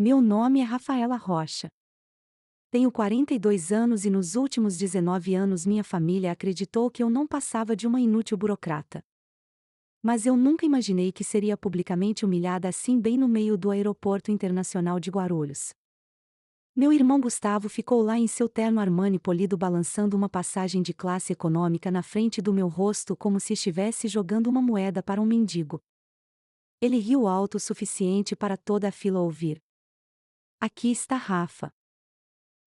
Meu nome é Rafaela Rocha. Tenho 42 anos e nos últimos 19 anos minha família acreditou que eu não passava de uma inútil burocrata. Mas eu nunca imaginei que seria publicamente humilhada assim bem no meio do Aeroporto Internacional de Guarulhos. Meu irmão Gustavo ficou lá em seu terno Armani polido balançando uma passagem de classe econômica na frente do meu rosto como se estivesse jogando uma moeda para um mendigo. Ele riu alto o suficiente para toda a fila ouvir. Aqui está Rafa.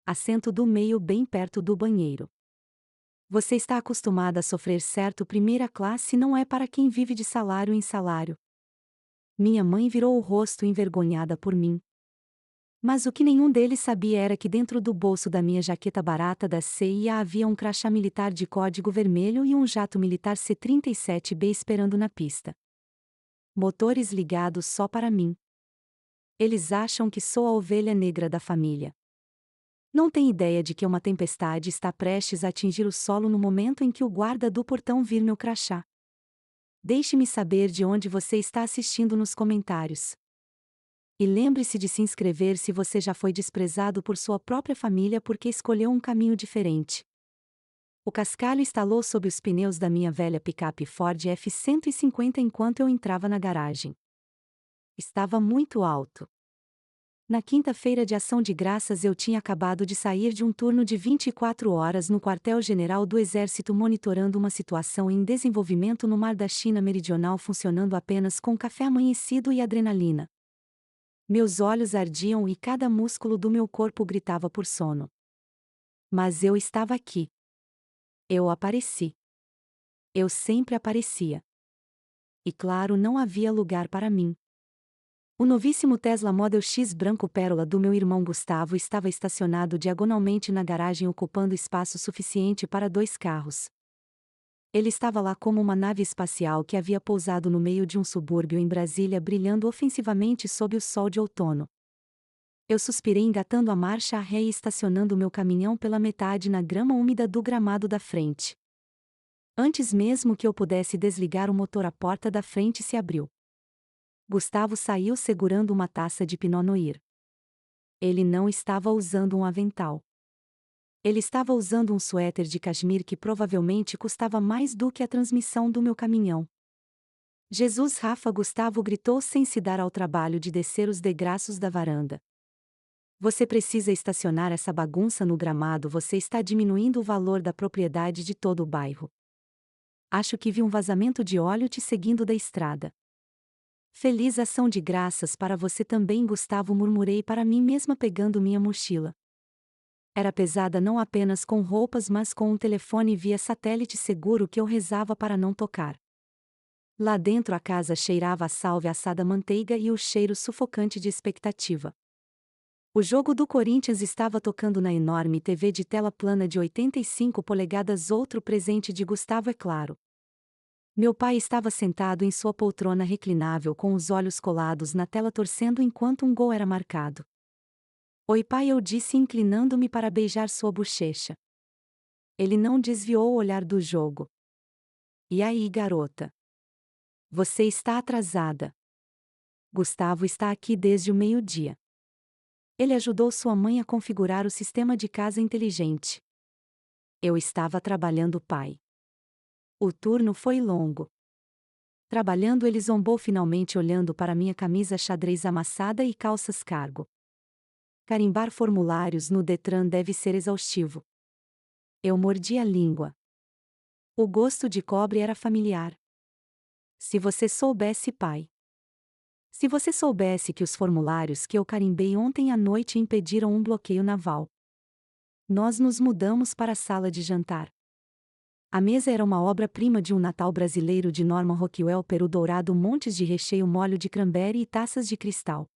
Assento do meio bem perto do banheiro. Você está acostumada a sofrer certo primeira classe não é para quem vive de salário em salário. Minha mãe virou o rosto envergonhada por mim. Mas o que nenhum deles sabia era que dentro do bolso da minha jaqueta barata da CIA havia um crachá militar de código vermelho e um jato militar C-37B esperando na pista. Motores ligados só para mim. Eles acham que sou a ovelha negra da família. Não tem ideia de que uma tempestade está prestes a atingir o solo no momento em que o guarda do portão vir meu crachá. Deixe-me saber de onde você está assistindo nos comentários. E lembre-se de se inscrever se você já foi desprezado por sua própria família porque escolheu um caminho diferente. O cascalho estalou sob os pneus da minha velha picape Ford F-150 enquanto eu entrava na garagem. Estava muito alto. Na quinta-feira de Ação de Graças eu tinha acabado de sair de um turno de 24 horas no quartel-general do Exército monitorando uma situação em desenvolvimento no Mar da China Meridional funcionando apenas com café amanhecido e adrenalina. Meus olhos ardiam e cada músculo do meu corpo gritava por sono. Mas eu estava aqui. Eu apareci. Eu sempre aparecia. E claro, não havia lugar para mim. O novíssimo Tesla Model X branco pérola do meu irmão Gustavo estava estacionado diagonalmente na garagem ocupando espaço suficiente para 2 carros. Ele estava lá como uma nave espacial que havia pousado no meio de um subúrbio em Brasília brilhando ofensivamente sob o sol de outono. Eu suspirei engatando a marcha a ré e estacionando meu caminhão pela metade na grama úmida do gramado da frente. Antes mesmo que eu pudesse desligar o motor, a porta da frente se abriu. Gustavo saiu segurando uma taça de Pinot Noir. Ele não estava usando um avental. Ele estava usando um suéter de cashmere que provavelmente custava mais do que a transmissão do meu caminhão. Jesus! Rafa! Gustavo gritou sem se dar ao trabalho de descer os degraus da varanda. Você precisa estacionar essa bagunça no gramado, você está diminuindo o valor da propriedade de todo o bairro. Acho que vi um vazamento de óleo te seguindo da estrada. Feliz Ação de Graças para você também, Gustavo, murmurei para mim mesma pegando minha mochila. Era pesada não apenas com roupas mas com um telefone via satélite seguro que eu rezava para não tocar. Lá dentro a casa cheirava a salve assada manteiga e o cheiro sufocante de expectativa. O jogo do Corinthians estava tocando na enorme TV de tela plana de 85 polegadas, outro presente de Gustavo, é claro. Meu pai estava sentado em sua poltrona reclinável com os olhos colados na tela torcendo enquanto um gol era marcado. Oi pai, eu disse inclinando-me para beijar sua bochecha. Ele não desviou o olhar do jogo. E aí, garota? Você está atrasada. Gustavo está aqui desde o meio-dia. Ele ajudou sua mãe a configurar o sistema de casa inteligente. Eu estava trabalhando, pai. O turno foi longo. Trabalhando, ele zombou finalmente olhando para minha camisa xadrez amassada e calças cargo. Carimbar formulários no Detran deve ser exaustivo. Eu mordi a língua. O gosto de cobre era familiar. Se você soubesse, pai. Se você soubesse que os formulários que eu carimbei ontem à noite impediram um bloqueio naval. Nós nos mudamos para a sala de jantar. A mesa era uma obra-prima de um Natal brasileiro de Norman Rockwell, peru dourado, montes de recheio, molho de cranberry e taças de cristal.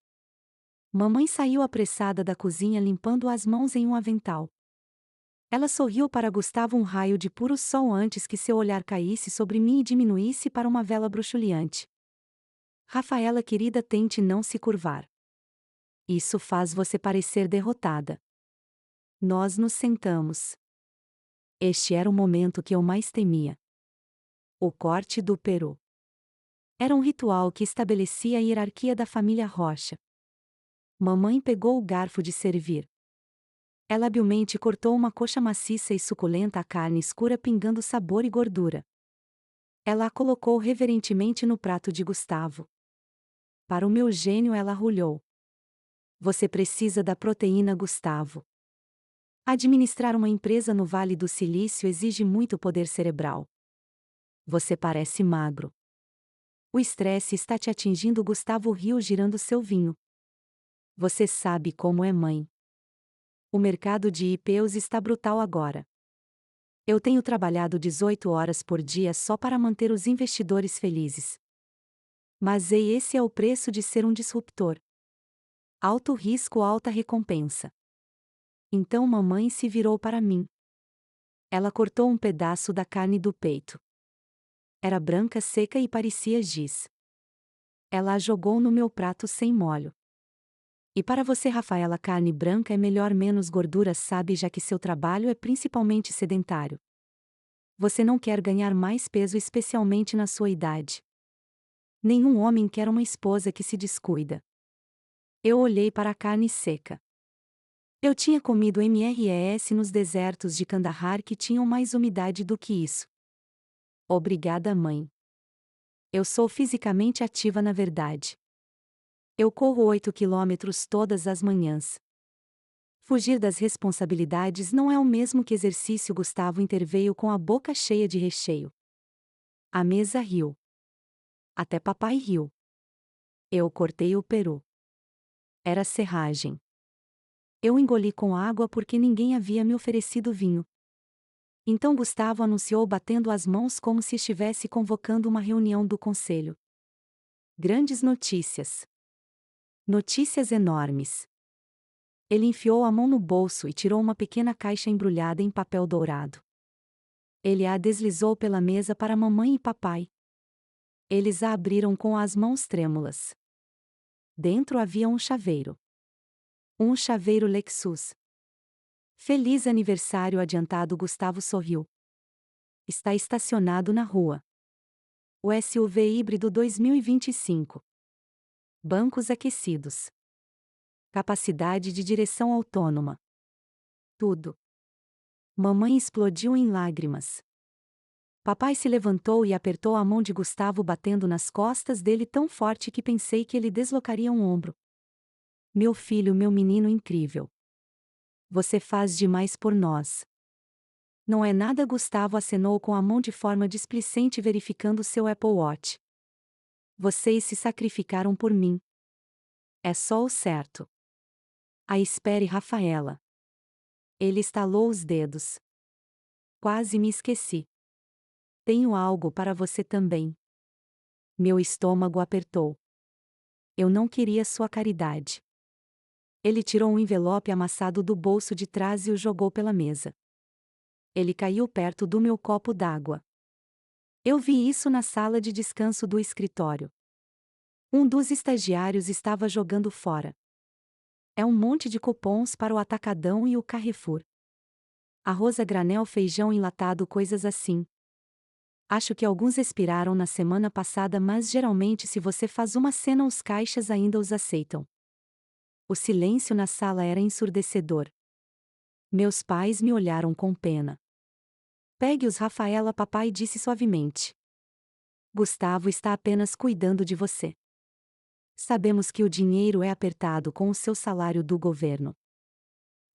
Mamãe saiu apressada da cozinha limpando as mãos em um avental. Ela sorriu para Gustavo, um raio de puro sol antes que seu olhar caísse sobre mim e diminuísse para uma vela bruxuleante. Rafaela querida, tente não se curvar. Isso faz você parecer derrotada. Nós nos sentamos. Este era o momento que eu mais temia. O corte do peru. Era um ritual que estabelecia a hierarquia da família Rocha. Mamãe pegou o garfo de servir. Ela habilmente cortou uma coxa maciça e suculenta, a carne escura pingando sabor e gordura. Ela a colocou reverentemente no prato de Gustavo. Para o meu gênio, ela arrulhou. Você precisa da proteína, Gustavo. Administrar uma empresa no Vale do Silício exige muito poder cerebral. Você parece magro. O estresse está te atingindo, Gustavo riu girando seu vinho. Você sabe como é, mãe. O mercado de IPOs está brutal agora. Eu tenho trabalhado 18 horas por dia só para manter os investidores felizes. Mas esse é o preço de ser um disruptor. Alto risco, alta recompensa. Então mamãe se virou para mim. Ela cortou um pedaço da carne do peito. Era branca, seca e parecia giz. Ela a jogou no meu prato sem molho. E para você, Rafaela, carne branca é melhor, menos gordura, sabe, já que seu trabalho é principalmente sedentário. Você não quer ganhar mais peso, especialmente na sua idade. Nenhum homem quer uma esposa que se descuida. Eu olhei para a carne seca. Eu tinha comido MRES nos desertos de Kandahar que tinham mais umidade do que isso. Obrigada, mãe. Eu sou fisicamente ativa, na verdade. Eu corro 8 quilômetros todas as manhãs. Fugir das responsabilidades não é o mesmo que exercício, Gustavo interveio com a boca cheia de recheio. A mesa riu. Até papai riu. Eu cortei o peru. Era serragem. Eu engoli com água porque ninguém havia me oferecido vinho. Então Gustavo anunciou, batendo as mãos como se estivesse convocando uma reunião do conselho. Grandes notícias. Notícias enormes. Ele enfiou a mão no bolso e tirou uma pequena caixa embrulhada em papel dourado. Ele a deslizou pela mesa para mamãe e papai. Eles a abriram com as mãos trêmulas. Dentro havia um chaveiro. Um chaveiro Lexus. Feliz aniversário adiantado, Gustavo sorriu. Está estacionado na rua. O SUV híbrido 2025. Bancos aquecidos. Capacidade de direção autônoma. Tudo. Mamãe explodiu em lágrimas. Papai se levantou e apertou a mão de Gustavo, batendo nas costas dele tão forte que pensei que ele deslocaria um ombro. Meu filho, meu menino incrível. Você faz demais por nós. Não é nada, Gustavo acenou com a mão de forma displicente, verificando seu Apple Watch. Vocês se sacrificaram por mim. É só o certo. Espere, Rafaela. Ele estalou os dedos. Quase me esqueci. Tenho algo para você também. Meu estômago apertou. Eu não queria sua caridade. Ele tirou um envelope amassado do bolso de trás e o jogou pela mesa. Ele caiu perto do meu copo d'água. Eu vi isso na sala de descanso do escritório. Um dos estagiários estava jogando fora. É um monte de cupons para o Atacadão e o Carrefour. Arroz a granel, feijão enlatado, coisas assim. Acho que alguns expiraram na semana passada, mas geralmente se você faz uma cena os caixas ainda os aceitam. O silêncio na sala era ensurdecedor. Meus pais me olharam com pena. Pegue-os, Rafaela, papai disse suavemente. Gustavo está apenas cuidando de você. Sabemos que o dinheiro é apertado com o seu salário do governo.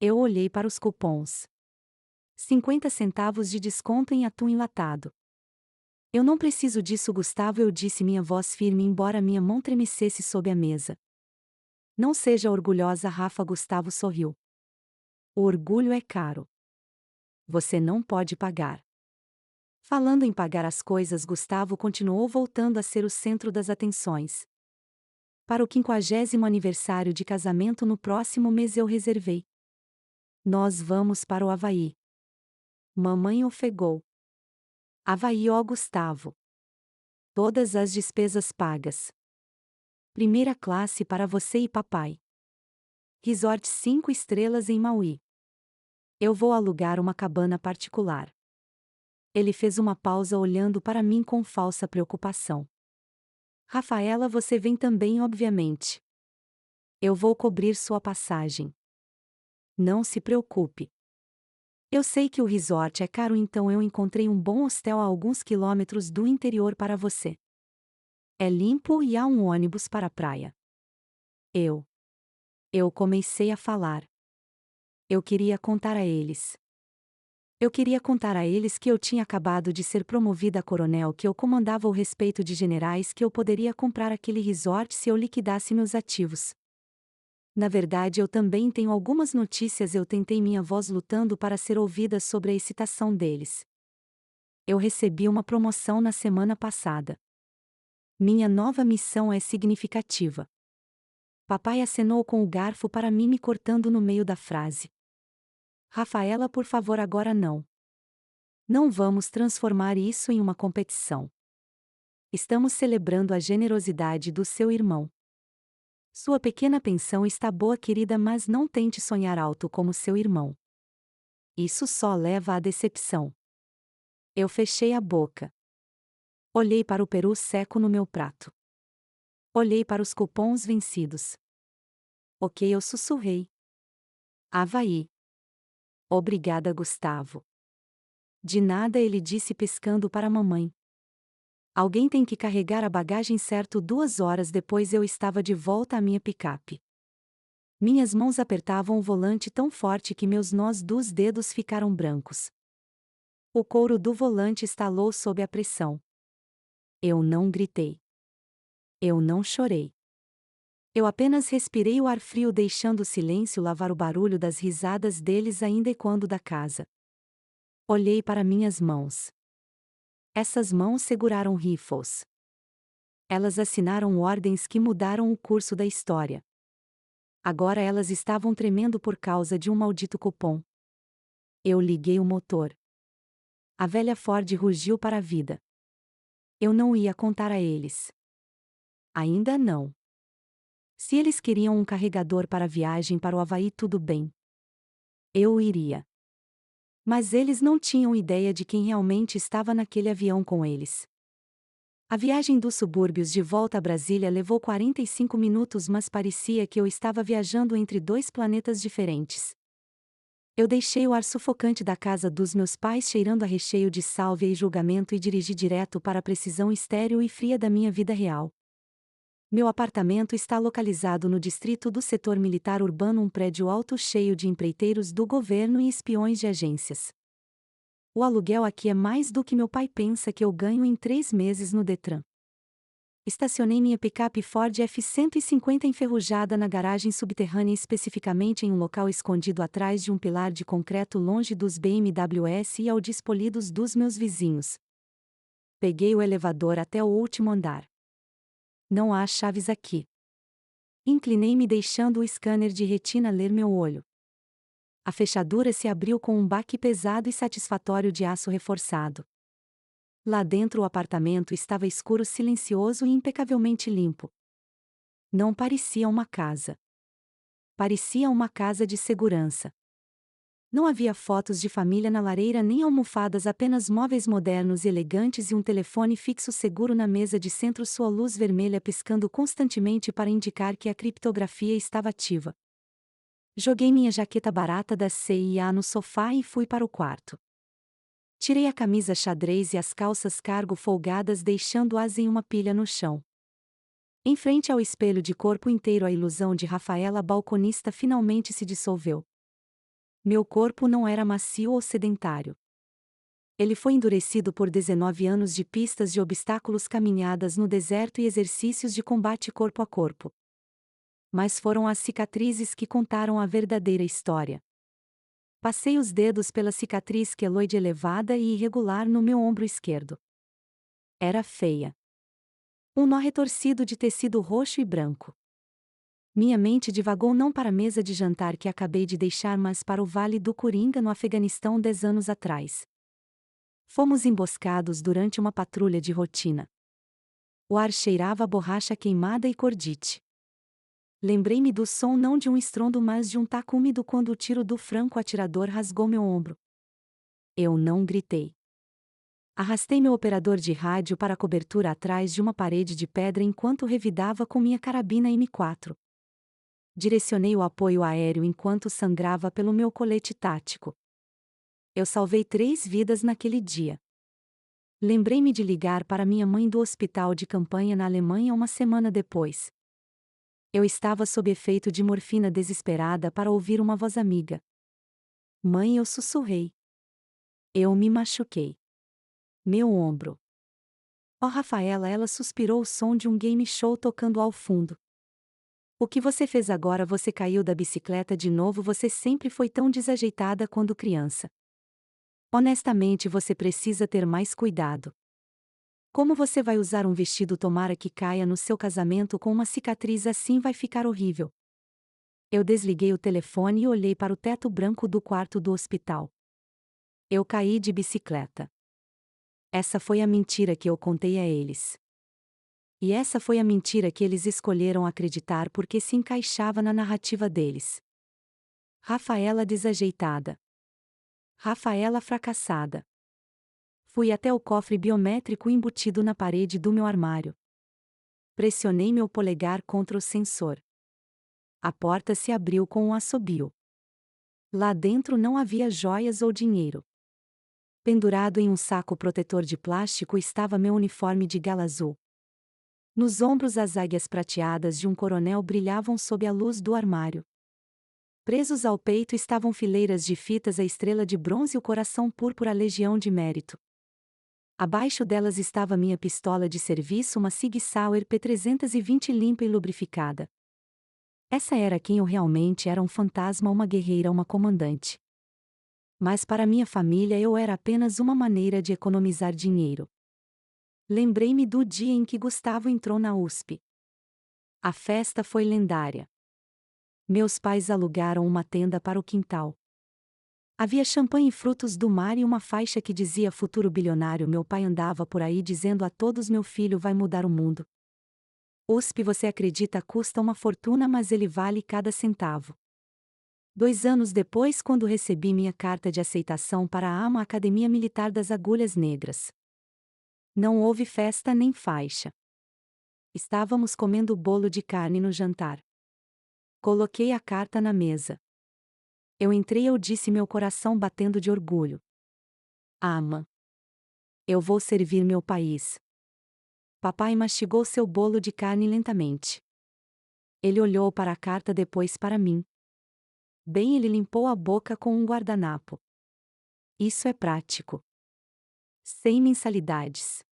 Eu olhei para os cupons. 50 centavos de desconto em atum enlatado. Eu não preciso disso, Gustavo, eu disse, minha voz firme, embora minha mão tremecesse sob a mesa. Não seja orgulhosa, Rafa, Gustavo sorriu. O orgulho é caro. Você não pode pagar. Falando em pagar as coisas, Gustavo continuou, voltando a ser o centro das atenções. Para o 50º aniversário de casamento no próximo mês eu reservei. Nós vamos para o Havaí. Mamãe ofegou. Havaí, ó Gustavo. Todas as despesas pagas. Primeira classe para você e papai. Resort 5 estrelas em Maui. Eu vou alugar uma cabana particular. Ele fez uma pausa, olhando para mim com falsa preocupação. Rafaela, você vem também, obviamente. Eu vou cobrir sua passagem. Não se preocupe. Eu sei que o resort é caro, então eu encontrei um bom hostel a alguns quilômetros do interior para você. É limpo e há um ônibus para a praia. Eu. Eu comecei a falar. Eu queria contar a eles. Eu queria contar a eles que eu tinha acabado de ser promovida a coronel, que eu comandava o respeito de generais, que eu poderia comprar aquele resort se eu liquidasse meus ativos. Na verdade, eu também tenho algumas notícias. Eu tentei minha voz lutando para ser ouvida sobre a excitação deles. Eu recebi uma promoção na semana passada. Minha nova missão é significativa. Papai acenou com o garfo para mim, me cortando no meio da frase. Rafaela, por favor, agora não. Não vamos transformar isso em uma competição. Estamos celebrando a generosidade do seu irmão. Sua pequena pensão está boa, querida, mas não tente sonhar alto como seu irmão. Isso só leva à decepção. Eu fechei a boca. Olhei para o peru seco no meu prato. Olhei para os cupons vencidos. Ok, eu sussurrei. Havaí. Obrigada, Gustavo. De nada, ele disse piscando para a mamãe. Alguém tem que carregar a bagagem, certo? 2 horas depois eu estava de volta à minha picape. Minhas mãos apertavam o volante tão forte que meus nós dos dedos ficaram brancos. O couro do volante estalou sob a pressão. Eu não gritei. Eu não chorei. Eu apenas respirei o ar frio, deixando o silêncio lavar o barulho das risadas deles ainda ecoando da casa. Olhei para minhas mãos. Essas mãos seguraram rifles. Elas assinaram ordens que mudaram o curso da história. Agora elas estavam tremendo por causa de um maldito cupom. Eu liguei o motor. A velha Ford rugiu para a vida. Eu não ia contar a eles. Ainda não. Se eles queriam um carregador para a viagem para o Havaí, tudo bem. Eu iria. Mas eles não tinham ideia de quem realmente estava naquele avião com eles. A viagem dos subúrbios de volta a Brasília levou 45 minutos, mas parecia que eu estava viajando entre dois planetas diferentes. Eu deixei o ar sufocante da casa dos meus pais cheirando a recheio de sálvia e julgamento e dirigi direto para a precisão estéril e fria da minha vida real. Meu apartamento está localizado no distrito do setor militar urbano, um prédio alto cheio de empreiteiros do governo e espiões de agências. O aluguel aqui é mais do que meu pai pensa que eu ganho em 3 meses no Detran. Estacionei minha picape Ford F-150 enferrujada na garagem subterrânea, especificamente em um local escondido atrás de um pilar de concreto, longe dos BMWs e Audis polidos dos meus vizinhos. Peguei o elevador até o último andar. Não há chaves aqui. Inclinei-me, deixando o scanner de retina ler meu olho. A fechadura se abriu com um baque pesado e satisfatório de aço reforçado. Lá dentro o apartamento estava escuro, silencioso e impecavelmente limpo. Não parecia uma casa. Parecia uma casa de segurança. Não havia fotos de família na lareira nem almofadas, apenas móveis modernos e elegantes e um telefone fixo seguro na mesa de centro, sua luz vermelha piscando constantemente para indicar que a criptografia estava ativa. Joguei minha jaqueta barata da CIA no sofá e fui para o quarto. Tirei a camisa xadrez e as calças cargo folgadas, deixando-as em uma pilha no chão. Em frente ao espelho de corpo inteiro, a ilusão de Rafaela balconista finalmente se dissolveu. Meu corpo não era macio ou sedentário. Ele foi endurecido por 19 anos de pistas de obstáculos, caminhadas no deserto e exercícios de combate corpo a corpo. Mas foram as cicatrizes que contaram a verdadeira história. Passei os dedos pela cicatriz queloide elevada e irregular no meu ombro esquerdo. Era feia. Um nó retorcido de tecido roxo e branco. Minha mente divagou não para a mesa de jantar que acabei de deixar, mas para o Vale do Coringa, no Afeganistão, 10 anos atrás. Fomos emboscados durante uma patrulha de rotina. O ar cheirava a borracha queimada e cordite. Lembrei-me do som, não de um estrondo, mas de um taco úmido, quando o tiro do franco-atirador rasgou meu ombro. Eu não gritei. Arrastei meu operador de rádio para a cobertura atrás de uma parede de pedra enquanto revidava com minha carabina M4. Direcionei o apoio aéreo enquanto sangrava pelo meu colete tático. Eu salvei 3 vidas naquele dia. Lembrei-me de ligar para minha mãe do hospital de campanha na Alemanha uma semana depois. Eu estava sob efeito de morfina desesperada para ouvir uma voz amiga. Mãe, eu sussurrei. Eu me machuquei. Meu ombro. Oh, Rafaela, ela suspirou o som de um game show tocando ao fundo. O que você fez agora? Você caiu da bicicleta de novo? Você sempre foi tão desajeitada quando criança. Honestamente, você precisa ter mais cuidado. Como você vai usar um vestido? Tomara que caia no seu casamento com uma cicatriz assim, vai ficar horrível. Eu desliguei o telefone e olhei para o teto branco do quarto do hospital. Eu caí de bicicleta. Essa foi a mentira que eu contei a eles. E essa foi a mentira que eles escolheram acreditar porque se encaixava na narrativa deles. Rafaela desajeitada. Rafaela fracassada. Fui até o cofre biométrico embutido na parede do meu armário. Pressionei meu polegar contra o sensor. A porta se abriu com um assobio. Lá dentro não havia joias ou dinheiro. Pendurado em um saco protetor de plástico estava meu uniforme de gala azul. Nos ombros as águias prateadas de um coronel brilhavam sob a luz do armário. Presos ao peito estavam fileiras de fitas, a estrela de bronze e o coração púrpura, legião de mérito. Abaixo delas estava minha pistola de serviço, uma Sig Sauer P320 limpa e lubrificada. Essa era quem eu realmente era: um fantasma, uma guerreira, uma comandante. Mas para minha família eu era apenas uma maneira de economizar dinheiro. Lembrei-me do dia em que Gustavo entrou na USP. A festa foi lendária. Meus pais alugaram uma tenda para o quintal. Havia champanhe e frutos do mar e uma faixa que dizia futuro bilionário. Meu pai andava por aí dizendo a todos: meu filho vai mudar o mundo. USP, você acredita, custa uma fortuna, mas ele vale cada centavo. 2 anos depois, quando recebi minha carta de aceitação para a AMA, Academia Militar das Agulhas Negras. Não houve festa nem faixa. Estávamos comendo bolo de carne no jantar. Coloquei a carta na mesa. Eu entrei, eu disse, meu coração batendo de orgulho. AMA. Eu vou servir meu país. Papai mastigou seu bolo de carne lentamente. Ele olhou para a carta, depois para mim. Bem, ele limpou a boca com um guardanapo. Isso é prático. Sem mensalidades.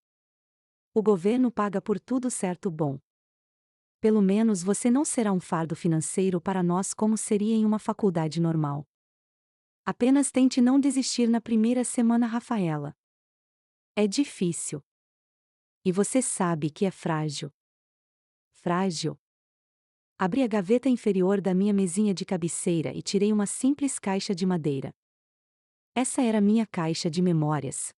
O governo paga por tudo, certo? Bom. Pelo menos você não será um fardo financeiro para nós como seria em uma faculdade normal. Apenas tente não desistir na primeira semana, Rafaela. É difícil. E você sabe que é frágil. Frágil. Abri a gaveta inferior da minha mesinha de cabeceira e tirei uma simples caixa de madeira. Essa era minha caixa de memórias.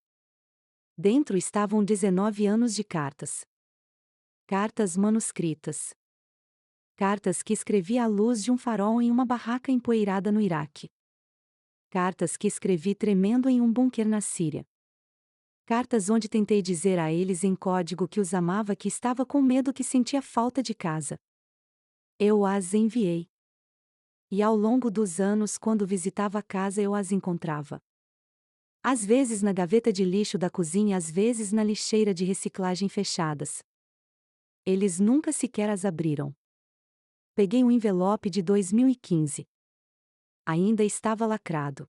Dentro estavam 19 anos de cartas. Cartas manuscritas. Cartas que escrevi à luz de um farol em uma barraca empoeirada no Iraque. Cartas que escrevi tremendo em um bunker na Síria. Cartas onde tentei dizer a eles em código que os amava, que estava com medo, que sentia falta de casa. Eu as enviei. E ao longo dos anos, quando visitava a casa, eu as encontrava. Às vezes na gaveta de lixo da cozinha, às vezes na lixeira de reciclagem fechadas. Eles nunca sequer as abriram. Peguei um envelope de 2015. Ainda estava lacrado.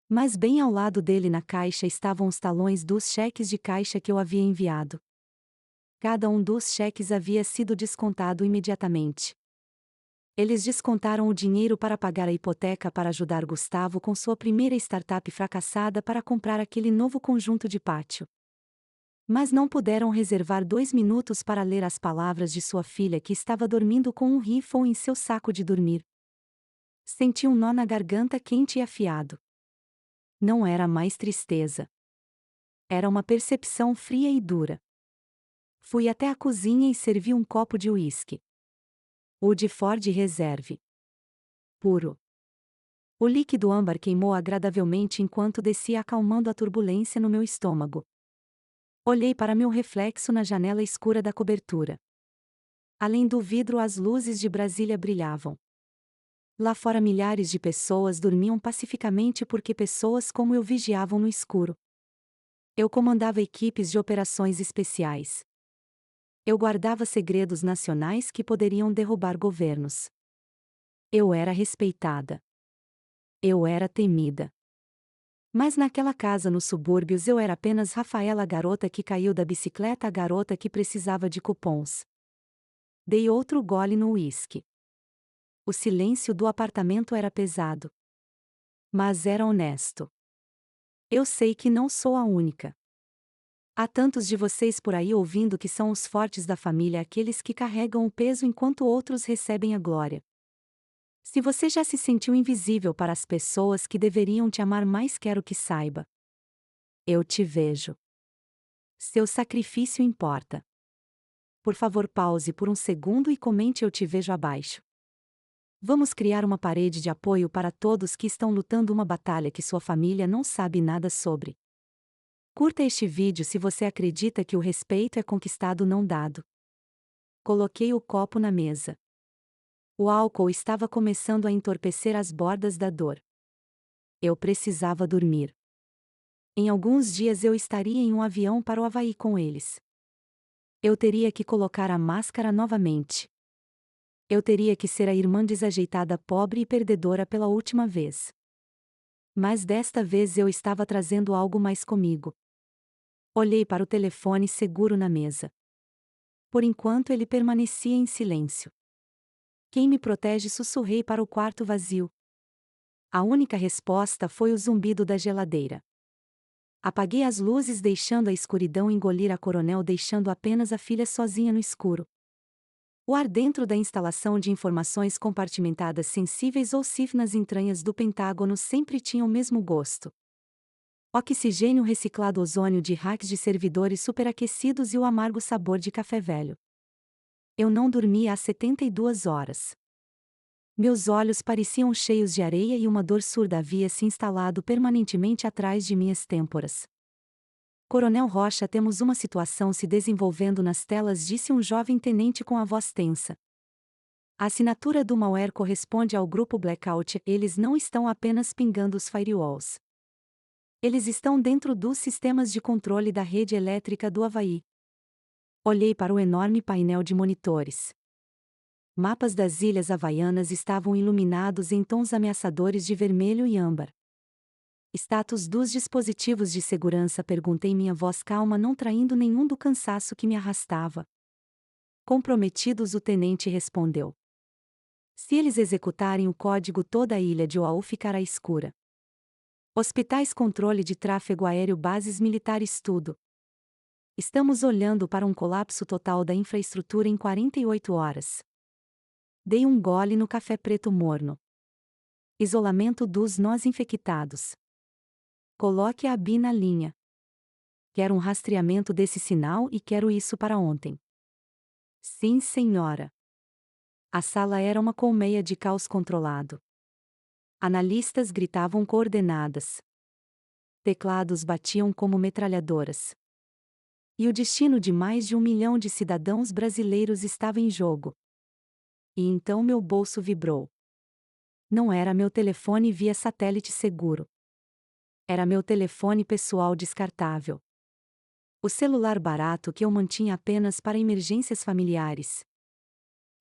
Mas bem ao lado dele na caixa estavam os talões dos cheques de caixa que eu havia enviado. Cada um dos cheques havia sido descontado imediatamente. Eles descontaram o dinheiro para pagar a hipoteca, para ajudar Gustavo com sua primeira startup fracassada, para comprar aquele novo conjunto de pátio. Mas não puderam reservar 2 minutos para ler as palavras de sua filha, que estava dormindo com um rifle em seu saco de dormir. Senti um nó na garganta, quente e afiado. Não era mais tristeza. Era uma percepção fria e dura. Fui até a cozinha e servi um copo de uísque. O de Ford Reserve. Puro. O líquido âmbar queimou agradavelmente enquanto descia, acalmando a turbulência no meu estômago. Olhei para meu reflexo na janela escura da cobertura. Além do vidro, as luzes de Brasília brilhavam. Lá fora, milhares de pessoas dormiam pacificamente porque pessoas como eu vigiavam no escuro. Eu comandava equipes de operações especiais. Eu guardava segredos nacionais que poderiam derrubar governos. Eu era respeitada. Eu era temida. Mas naquela casa nos subúrbios eu era apenas Rafaela, a garota que caiu da bicicleta, a garota que precisava de cupons. Dei outro gole no uísque. O silêncio do apartamento era pesado. Mas era honesto. Eu sei que não sou a única. Há tantos de vocês por aí ouvindo que são os fortes da família, aqueles que carregam o peso enquanto outros recebem a glória. Se você já se sentiu invisível para as pessoas que deveriam te amar mais, quero que saiba. Eu te vejo. Seu sacrifício importa. Por favor, pause por um segundo e comente: eu te vejo abaixo. Vamos criar uma parede de apoio para todos que estão lutando uma batalha que sua família não sabe nada sobre. Curta este vídeo se você acredita que o respeito é conquistado, não dado. Coloquei o copo na mesa. O álcool estava começando a entorpecer as bordas da dor. Eu precisava dormir. Em alguns dias eu estaria em um avião para o Havaí com eles. Eu teria que colocar a máscara novamente. Eu teria que ser a irmã desajeitada, pobre e perdedora pela última vez. Mas desta vez eu estava trazendo algo mais comigo. Olhei para o telefone seguro na mesa. Por enquanto ele permanecia em silêncio. Quem me protege? Sussurrei para o quarto vazio. A única resposta foi o zumbido da geladeira. Apaguei as luzes, deixando a escuridão engolir a coronel, deixando apenas a filha sozinha no escuro. O ar dentro da instalação de informações compartimentadas sensíveis, ou CIF, nas entranhas do Pentágono sempre tinha o mesmo gosto. Oxigênio reciclado, ozônio de racks de servidores superaquecidos e o amargo sabor de café velho. Eu não dormia há 72 horas. Meus olhos pareciam cheios de areia e uma dor surda havia se instalado permanentemente atrás de minhas têmporas. Coronel Rocha, temos uma situação se desenvolvendo nas telas, disse um jovem tenente com a voz tensa. A assinatura do malware corresponde ao grupo Blackout. Eles não estão apenas pingando os firewalls. Eles estão dentro dos sistemas de controle da rede elétrica do Havaí. Olhei para o enorme painel de monitores. Mapas das ilhas havaianas estavam iluminados em tons ameaçadores de vermelho e âmbar. Status dos dispositivos de segurança? Perguntei, minha voz calma, não traindo nenhum do cansaço que me arrastava. Comprometidos, o tenente respondeu. Se eles executarem o código, toda a ilha de Oahu ficará escura. Hospitais, controle de tráfego aéreo, bases militares, tudo. Estamos olhando para um colapso total da infraestrutura em 48 horas. Dei um gole no café preto morno. Isolamento dos nós infectados. Coloque a ABI na linha. Quero um rastreamento desse sinal e quero isso para ontem. Sim, senhora. A sala era uma colmeia de caos controlado. Analistas gritavam coordenadas. Teclados batiam como metralhadoras. E o destino de mais de 1 milhão de cidadãos brasileiros estava em jogo. E então meu bolso vibrou. Não era meu telefone via satélite seguro. Era meu telefone pessoal descartável. O celular barato que eu mantinha apenas para emergências familiares.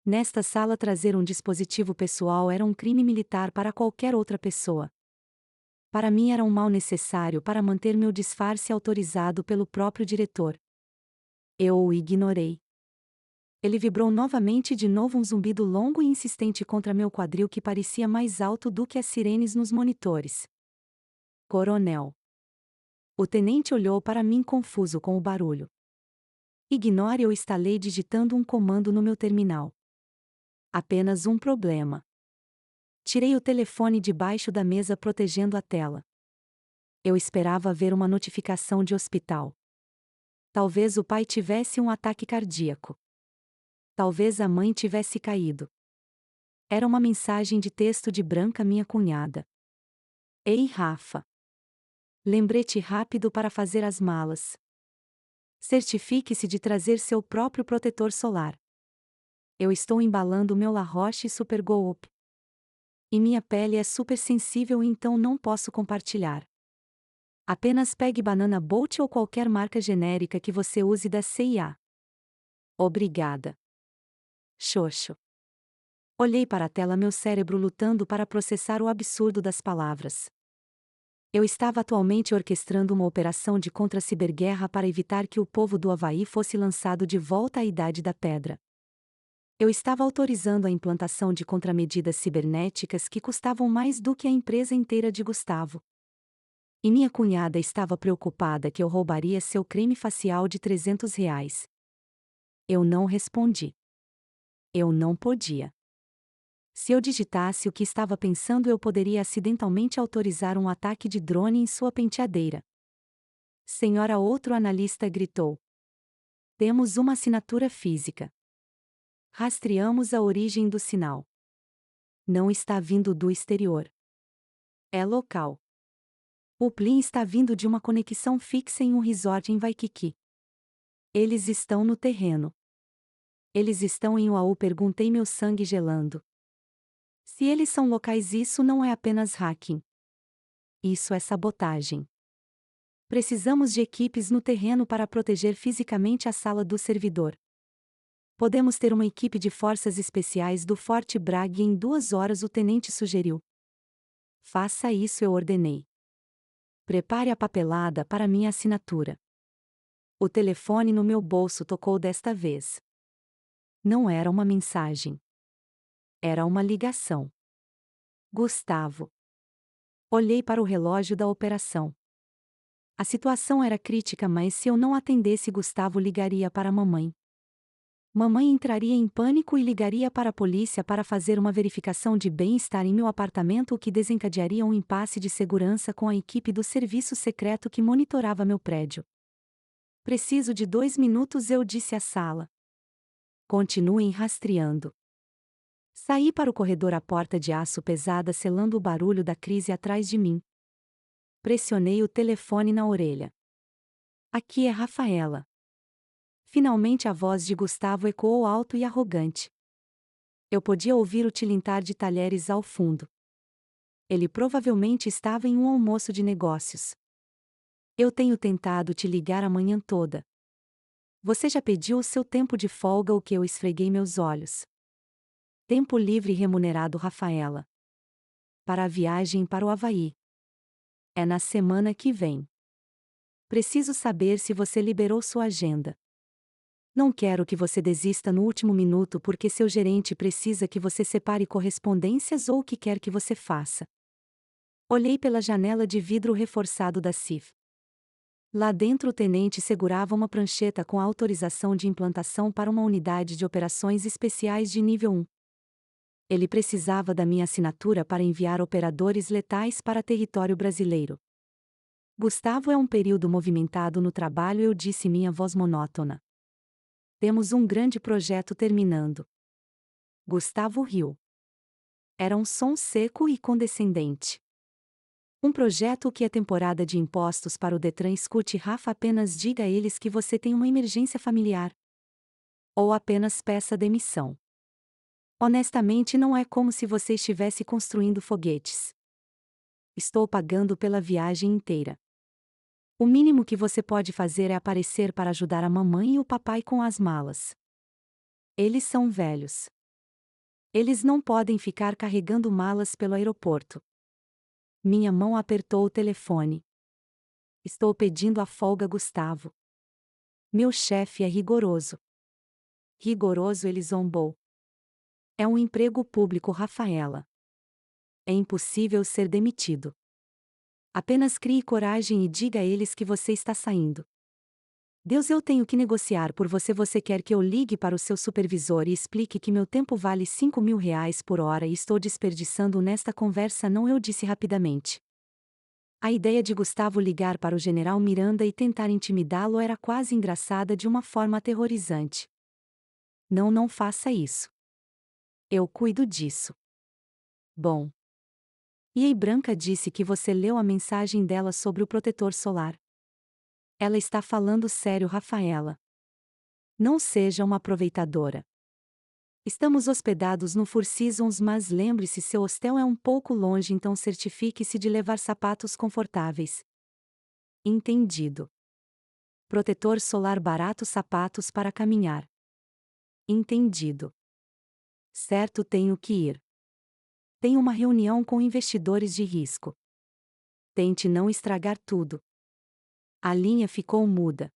Nesta sala, trazer um dispositivo pessoal era um crime militar para qualquer outra pessoa. Para mim era um mal necessário para manter meu disfarce autorizado pelo próprio diretor. Eu o ignorei. Ele vibrou novamente, de novo um zumbido longo e insistente contra meu quadril que parecia mais alto do que as sirenes nos monitores. Coronel. O tenente olhou para mim confuso com o barulho. Ignore, eu estalei digitando um comando no meu terminal. Apenas um problema. Tirei o telefone debaixo da mesa, protegendo a tela. Eu esperava ver uma notificação de hospital. Talvez o pai tivesse um ataque cardíaco. Talvez a mãe tivesse caído. Era uma mensagem de texto de Branca, minha cunhada. Ei, Rafa. Lembrete rápido para fazer as malas. Certifique-se de trazer seu próprio protetor solar. Eu estou embalando meu La Roche Super Go Up. E minha pele é super sensível, então não posso compartilhar. Apenas pegue Banana Boat ou qualquer marca genérica que você use da CIA. Obrigada. Xoxo. Olhei para a tela, meu cérebro lutando para processar o absurdo das palavras. Eu estava atualmente orquestrando uma operação de contra-ciberguerra para evitar que o povo do Havaí fosse lançado de volta à Idade da Pedra. Eu estava autorizando a implantação de contramedidas cibernéticas que custavam mais do que a empresa inteira de Gustavo. E minha cunhada estava preocupada que eu roubaria seu creme facial de R$ 300. Eu não respondi. Eu não podia. Se eu digitasse o que estava pensando, eu poderia acidentalmente autorizar um ataque de drone em sua penteadeira. Senhora, outro analista gritou. Temos uma assinatura física. Rastreamos a origem do sinal. Não está vindo do exterior. É local. O Plin está vindo de uma conexão fixa em um resort em Waikiki. Eles estão no terreno. Eles estão em Oahu, perguntei, meu sangue gelando. Se eles são locais, isso não é apenas hacking. Isso é sabotagem. Precisamos de equipes no terreno para proteger fisicamente a sala do servidor. Podemos ter uma equipe de forças especiais do Forte Bragg em 2 horas, o tenente sugeriu. Faça isso, eu ordenei. Prepare a papelada para minha assinatura. O telefone no meu bolso tocou desta vez. Não era uma mensagem. Era uma ligação. Gustavo. Olhei para o relógio da operação. A situação era crítica, mas se eu não atendesse, Gustavo ligaria para a mamãe. Mamãe entraria em pânico e ligaria para a polícia para fazer uma verificação de bem-estar em meu apartamento, o que desencadearia um impasse de segurança com a equipe do serviço secreto que monitorava meu prédio. Preciso de 2 minutos, eu disse à sala. Continuem rastreando. Saí para o corredor, a porta de aço pesada selando o barulho da crise atrás de mim. Pressionei o telefone na orelha. Aqui é Rafaela. Finalmente a voz de Gustavo ecoou alto e arrogante. Eu podia ouvir o tilintar de talheres ao fundo. Ele provavelmente estava em um almoço de negócios. Eu tenho tentado te ligar a manhã toda. Você já pediu o seu tempo de folga? O que? Eu esfreguei meus olhos. Tempo livre remunerado, Rafaela. Para a viagem para o Havaí. É na semana que vem. Preciso saber se você liberou sua agenda. Não quero que você desista no último minuto porque seu gerente precisa que você separe correspondências ou o que quer que você faça. Olhei pela janela de vidro reforçado da CIF. Lá dentro, o tenente segurava uma prancheta com a autorização de implantação para uma unidade de operações especiais de nível 1. Ele precisava da minha assinatura para enviar operadores letais para território brasileiro. Gustavo, é um período movimentado no trabalho, eu disse, minha voz monótona. Temos um grande projeto terminando. Gustavo riu. Era um som seco e condescendente. Um projeto que é temporada de impostos para o Detran. Escute, Rafa, apenas diga a eles que você tem uma emergência familiar. Ou apenas peça demissão. Honestamente, não é como se você estivesse construindo foguetes. Estou pagando pela viagem inteira. O mínimo que você pode fazer é aparecer para ajudar a mamãe e o papai com as malas. Eles são velhos. Eles não podem ficar carregando malas pelo aeroporto. Minha mão apertou o telefone. Estou pedindo a folga, Gustavo. Meu chefe é rigoroso. Rigoroso, ele zombou. É um emprego público, Rafaela. É impossível ser demitido. Apenas crie coragem e diga a eles que você está saindo. Deus, eu tenho que negociar por você. Você quer que eu ligue para o seu supervisor e explique que meu tempo vale R$ 5.000 por hora e estou desperdiçando nesta conversa? Não, eu disse rapidamente. A ideia de Gustavo ligar para o general Miranda e tentar intimidá-lo era quase engraçada de uma forma aterrorizante. Não, não faça isso. Eu cuido disso. Bom. E aí, Branca disse que você leu a mensagem dela sobre o protetor solar. Ela está falando sério, Rafaela. Não seja uma aproveitadora. Estamos hospedados no Four Seasons, mas lembre-se, seu hostel é um pouco longe, então certifique-se de levar sapatos confortáveis. Entendido. Protetor solar barato, sapatos para caminhar. Entendido. Certo, tenho que ir. Tenho uma reunião com investidores de risco. Tente não estragar tudo. A linha ficou muda.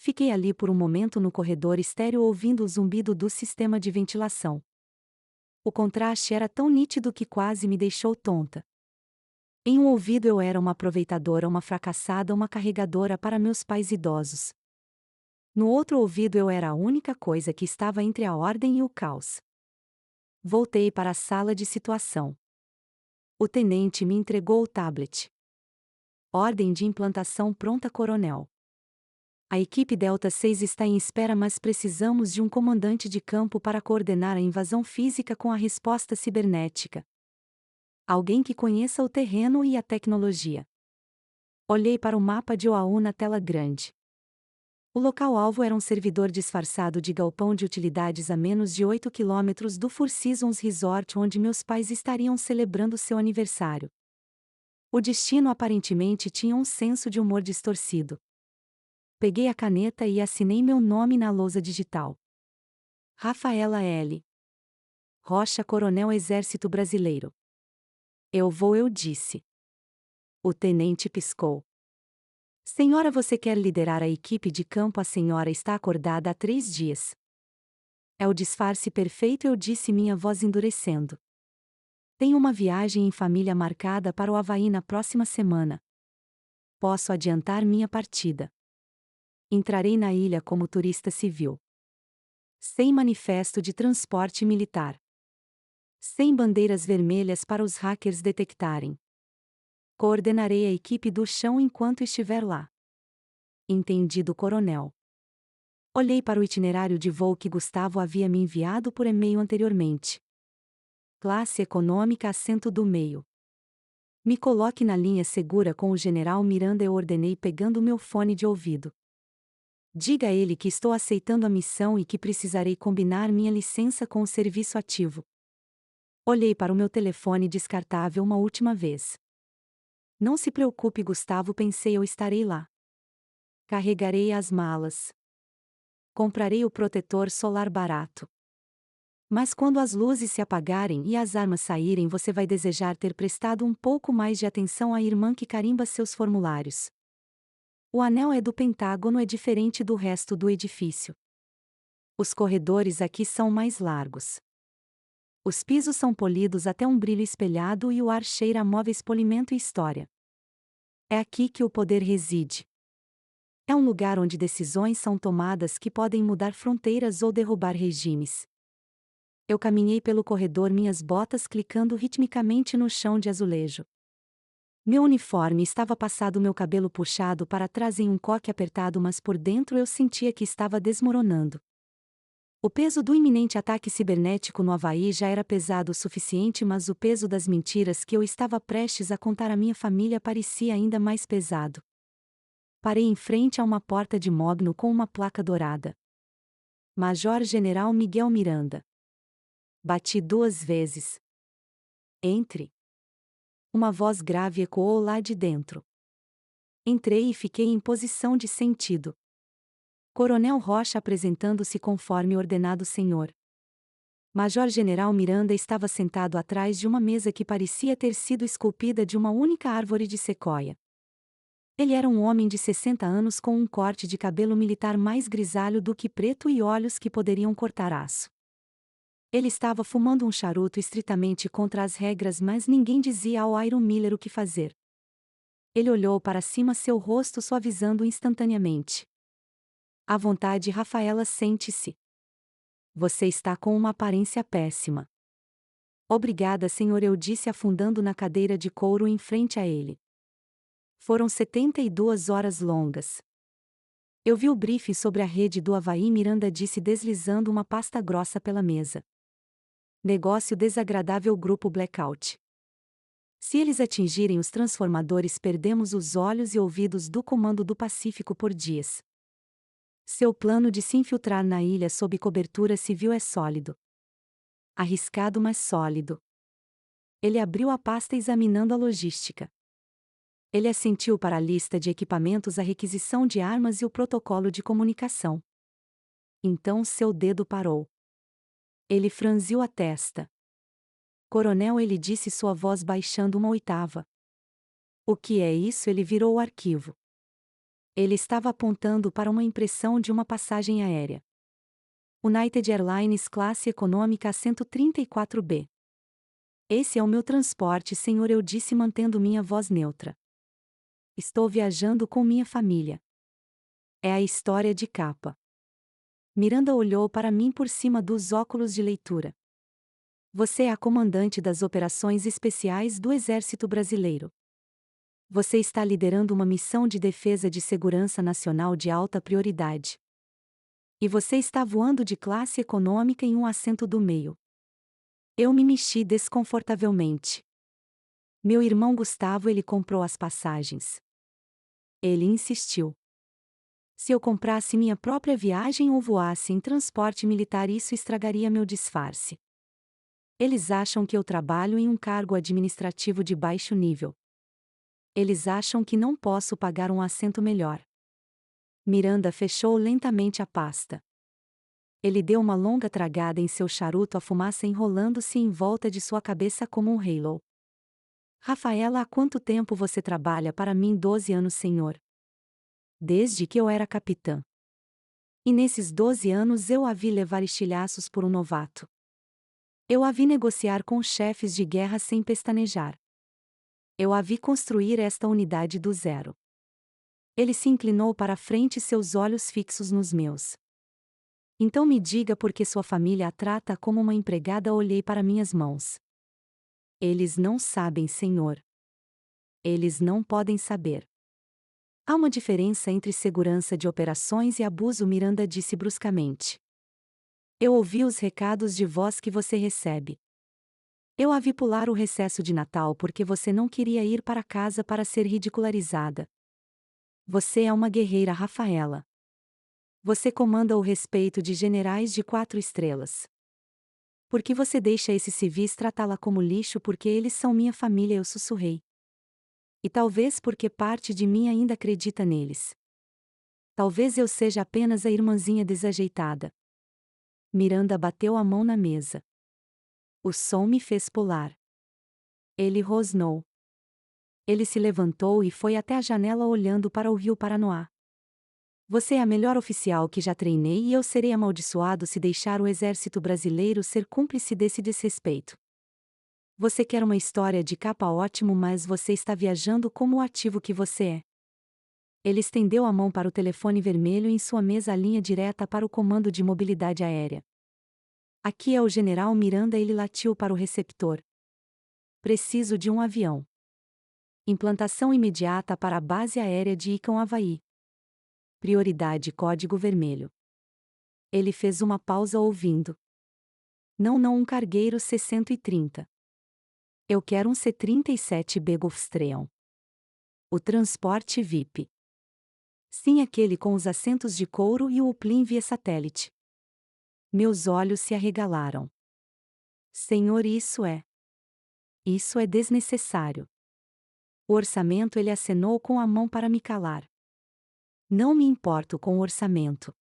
Fiquei ali por um momento no corredor estéril ouvindo o zumbido do sistema de ventilação. O contraste era tão nítido que quase me deixou tonta. Em um ouvido eu era uma aproveitadora, uma fracassada, uma carregadora para meus pais idosos. No outro ouvido eu era a única coisa que estava entre a ordem e o caos. Voltei para a sala de situação. O tenente me entregou o tablet. Ordem de implantação pronta, coronel. A equipe Delta 6 está em espera, mas precisamos de um comandante de campo para coordenar a invasão física com a resposta cibernética. Alguém que conheça o terreno e a tecnologia. Olhei para o mapa de Oahu na tela grande. O local-alvo era um servidor disfarçado de galpão de utilidades a menos de 8 quilômetros do Four Seasons Resort, onde meus pais estariam celebrando seu aniversário. O destino aparentemente tinha um senso de humor distorcido. Peguei a caneta e assinei meu nome na lousa digital. Rafaela L. Rocha, Coronel, Exército Brasileiro. Eu disse. O tenente piscou. Senhora, você quer liderar a equipe de campo? A senhora está acordada há 3 dias. É o disfarce perfeito, eu disse, minha voz endurecendo. Tenho uma viagem em família marcada para o Havaí na próxima semana. Posso adiantar minha partida. Entrarei na ilha como turista civil. Sem manifesto de transporte militar. Sem bandeiras vermelhas para os hackers detectarem. Coordenarei a equipe do chão enquanto estiver lá. Entendido, coronel. Olhei para o itinerário de voo que Gustavo havia me enviado por e-mail anteriormente. Classe econômica, assento do meio. Me coloque na linha segura com o general Miranda, eu ordenei pegando meu fone de ouvido. Diga a ele que estou aceitando a missão e que precisarei combinar minha licença com o serviço ativo. Olhei para o meu telefone descartável uma última vez. Não se preocupe, Gustavo, pensei, eu estarei lá. Carregarei as malas. Comprarei o protetor solar barato. Mas quando as luzes se apagarem e as armas saírem, você vai desejar ter prestado um pouco mais de atenção à irmã que carimba seus formulários. O anel é do Pentágono, é diferente do resto do edifício. Os corredores aqui são mais largos. Os pisos são polidos até um brilho espelhado e o ar cheira a móveis, polimento e história. É aqui que o poder reside. É um lugar onde decisões são tomadas que podem mudar fronteiras ou derrubar regimes. Eu caminhei pelo corredor, minhas botas clicando ritmicamente no chão de azulejo. Meu uniforme estava passado, meu cabelo puxado para trás em um coque apertado, mas por dentro eu sentia que estava desmoronando. O peso do iminente ataque cibernético no Havaí já era pesado o suficiente, mas o peso das mentiras que eu estava prestes a contar à minha família parecia ainda mais pesado. Parei em frente a uma porta de mogno com uma placa dourada. Major General Miguel Miranda. Bati 2 vezes. Entre. Uma voz grave ecoou lá de dentro. Entrei e fiquei em posição de sentido. Coronel Rocha apresentando-se conforme ordenado, senhor. Major General Miranda estava sentado atrás de uma mesa que parecia ter sido esculpida de uma única árvore de sequoia. Ele era um homem de 60 anos com um corte de cabelo militar mais grisalho do que preto e olhos que poderiam cortar aço. Ele estava fumando um charuto estritamente contra as regras, mas ninguém dizia ao Iron Miller o que fazer. Ele olhou para cima, seu rosto suavizando instantaneamente. À vontade, Rafaela, sente-se. Você está com uma aparência péssima. Obrigada, senhor, eu disse afundando na cadeira de couro em frente a ele. Foram 72 horas longas. Eu vi o briefing sobre a rede do Havaí, Miranda disse deslizando uma pasta grossa pela mesa. Negócio desagradável, grupo Blackout. Se eles atingirem os transformadores, perdemos os olhos e ouvidos do Comando do Pacífico por dias. Seu plano de se infiltrar na ilha sob cobertura civil é sólido. Arriscado, mas sólido. Ele abriu a pasta examinando a logística. Ele assentiu para a lista de equipamentos, a requisição de armas e o protocolo de comunicação. Então seu dedo parou. Ele franziu a testa. Coronel, ele disse, sua voz baixando uma oitava. O que é isso? Ele virou o arquivo. Ele estava apontando para uma impressão de uma passagem aérea. United Airlines classe econômica assento 34B. Esse é o meu transporte, senhor, eu disse mantendo minha voz neutra. Estou viajando com minha família. É a história de capa. Miranda olhou para mim por cima dos óculos de leitura. Você é a comandante das operações especiais do Exército Brasileiro. Você está liderando uma missão de defesa de segurança nacional de alta prioridade. E você está voando de classe econômica em um assento do meio. Eu me mexi desconfortavelmente. Meu irmão Gustavo, ele comprou as passagens. Ele insistiu. Se eu comprasse minha própria viagem ou voasse em transporte militar, isso estragaria meu disfarce. Eles acham que eu trabalho em um cargo administrativo de baixo nível. Eles acham que não posso pagar um assento melhor. Miranda fechou lentamente a pasta. Ele deu uma longa tragada em seu charuto, a fumaça enrolando-se em volta de sua cabeça como um halo. Rafaela, há quanto tempo você trabalha para mim? 12 anos, senhor. Desde que eu era capitã. E nesses 12 anos eu a vi levar estilhaços por um novato. Eu a vi negociar com chefes de guerra sem pestanejar. Eu a vi construir esta unidade do zero. Ele se inclinou para a frente, seus olhos fixos nos meus. Então me diga por que sua família a trata como uma empregada. Olhei para minhas mãos. Eles não sabem, senhor. Eles não podem saber. Há uma diferença entre segurança de operações e abuso, Miranda disse bruscamente. Eu ouvi os recados de voz que você recebe. Eu a vi pular o recesso de Natal porque você não queria ir para casa para ser ridicularizada. Você é uma guerreira, Rafaela. Você comanda o respeito de generais de 4 estrelas. Por que você deixa esses civis tratá-la como lixo? Porque eles são minha família, eu sussurrei. E talvez porque parte de mim ainda acredita neles. Talvez eu seja apenas a irmãzinha desajeitada. Miranda bateu a mão na mesa. O som me fez pular. Ele rosnou. Ele se levantou e foi até a janela olhando para o rio Paranoá. Você é a melhor oficial que já treinei e eu serei amaldiçoado se deixar o exército brasileiro ser cúmplice desse desrespeito. Você quer uma história de capa? Ótimo, mas você está viajando como o ativo que você é. Ele estendeu a mão para o telefone vermelho em sua mesa, a linha direta para o comando de mobilidade aérea. Aqui é o general Miranda, ele latiu para o receptor. Preciso de um avião. Implantação imediata para a base aérea de Icão, Havaí. Prioridade código vermelho. Ele fez uma pausa ouvindo. Não, um cargueiro C-130. Eu quero um C-37B Gulfstream. O transporte VIP. Sim, aquele com os assentos de couro e o uplin via satélite. Meus olhos se arregalaram. Senhor, isso é desnecessário. O orçamento, ele acenou com a mão para me calar. Não me importo com o orçamento.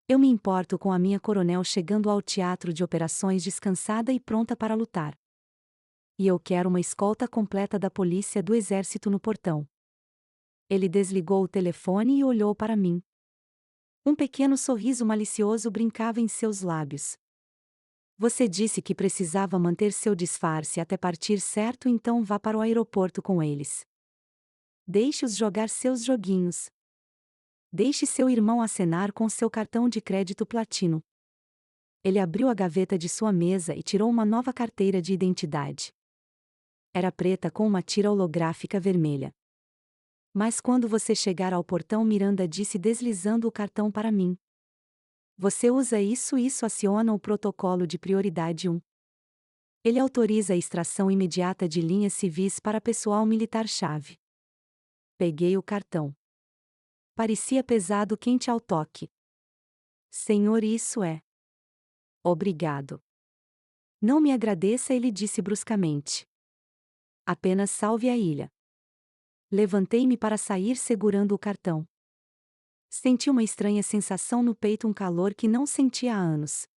Eu me importo com a minha coronel chegando ao teatro de operações descansada e pronta para lutar. E eu quero uma escolta completa da polícia do exército no portão. Ele desligou o telefone e olhou para mim. Um pequeno sorriso malicioso brincava em seus lábios. Você disse que precisava manter seu disfarce até partir, certo? Então vá para o aeroporto com eles. Deixe-os jogar seus joguinhos. Deixe seu irmão acenar com seu cartão de crédito platino. Ele abriu a gaveta de sua mesa e tirou uma nova carteira de identidade. Era preta com uma tira holográfica vermelha. Mas quando você chegar ao portão, Miranda disse deslizando o cartão para mim. Você usa isso aciona o protocolo de prioridade 1. Ele autoriza a extração imediata de linhas civis para pessoal militar-chave. Peguei o cartão. Parecia pesado quente ao toque. Senhor, isso é. Obrigado. Não me agradeça, ele disse bruscamente. Apenas salve a ilha. Levantei-me para sair segurando o cartão. Senti uma estranha sensação no peito, um calor que não sentia há anos.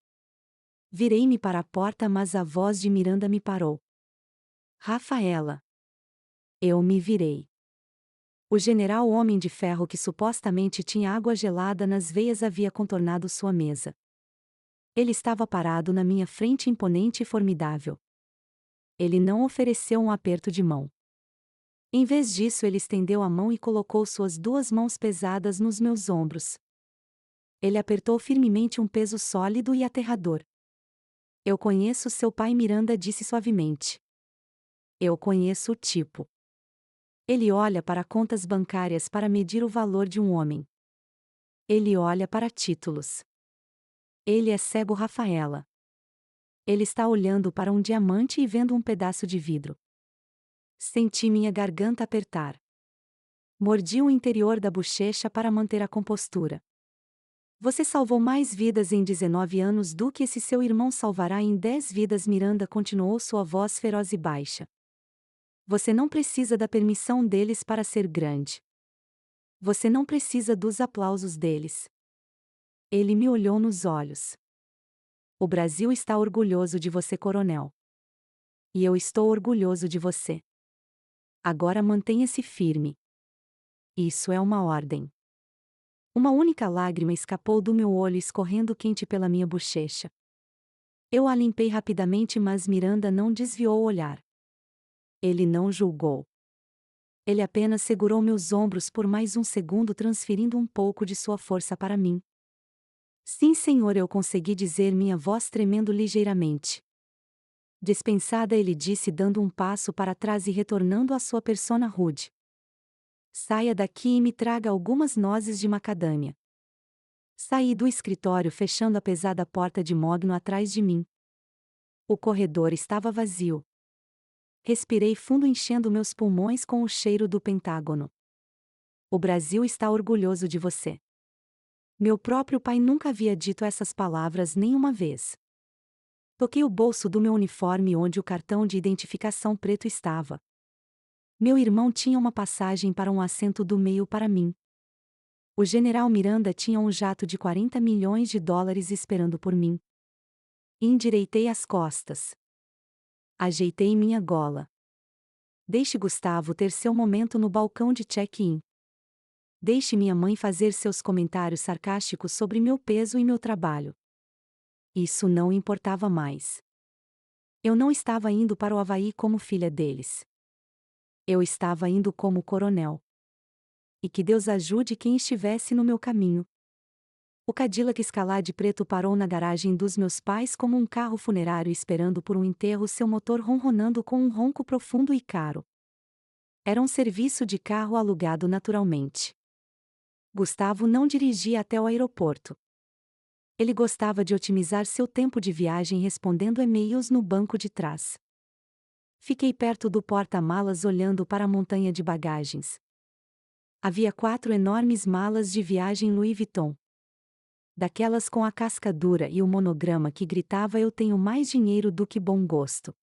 Virei-me para a porta, mas a voz de Miranda me parou. Rafaela. Eu me virei. O general Homem de Ferro, que supostamente tinha água gelada nas veias, havia contornado sua mesa. Ele estava parado na minha frente, imponente e formidável. Ele não ofereceu um aperto de mão. Em vez disso, ele estendeu a mão e colocou suas duas mãos pesadas nos meus ombros. Ele apertou firmemente, um peso sólido e aterrador. Eu conheço seu pai, Miranda disse suavemente. Eu conheço o tipo. Ele olha para contas bancárias para medir o valor de um homem. Ele olha para títulos. Ele é cego, Rafaela. Ele está olhando para um diamante e vendo um pedaço de vidro. Senti minha garganta apertar. Mordi o interior da bochecha para manter a compostura. Você salvou mais vidas em 19 anos do que esse seu irmão salvará em 10 vidas, Miranda continuou, sua voz feroz e baixa. Você não precisa da permissão deles para ser grande. Você não precisa dos aplausos deles. Ele me olhou nos olhos. O Brasil está orgulhoso de você, coronel. E eu estou orgulhoso de você. Agora mantenha-se firme. Isso é uma ordem. Uma única lágrima escapou do meu olho, escorrendo quente pela minha bochecha. Eu a limpei rapidamente, mas Miranda não desviou o olhar. Ele não julgou. Ele apenas segurou meus ombros por mais um segundo, transferindo um pouco de sua força para mim. Sim, senhor, eu consegui dizer, minha voz tremendo ligeiramente. Dispensada, ele disse, dando um passo para trás e retornando à sua persona rude. Saia daqui e me traga algumas nozes de macadâmia. Saí do escritório, fechando a pesada porta de mogno atrás de mim. O corredor estava vazio. Respirei fundo, enchendo meus pulmões com o cheiro do Pentágono. O Brasil está orgulhoso de você. Meu próprio pai nunca havia dito essas palavras nenhuma vez. Toquei o bolso do meu uniforme onde o cartão de identificação preto estava. Meu irmão tinha uma passagem para um assento do meio para mim. O general Miranda tinha um jato de 40 milhões de dólares esperando por mim. Endireitei as costas. Ajeitei minha gola. Deixe Gustavo ter seu momento no balcão de check-in. Deixe minha mãe fazer seus comentários sarcásticos sobre meu peso e meu trabalho. Isso não importava mais. Eu não estava indo para o Havaí como filha deles. Eu estava indo como coronel. E que Deus ajude quem estivesse no meu caminho. O Cadillac Escalade preto parou na garagem dos meus pais como um carro funerário esperando por um enterro, seu motor ronronando com um ronco profundo e caro. Era um serviço de carro alugado naturalmente. Gustavo não dirigia até o aeroporto. Ele gostava de otimizar seu tempo de viagem respondendo e-mails no banco de trás. Fiquei perto do porta-malas olhando para a montanha de bagagens. Havia 4 enormes malas de viagem Louis Vuitton. Daquelas com a casca dura e o monograma que gritava "Eu tenho mais dinheiro do que bom gosto".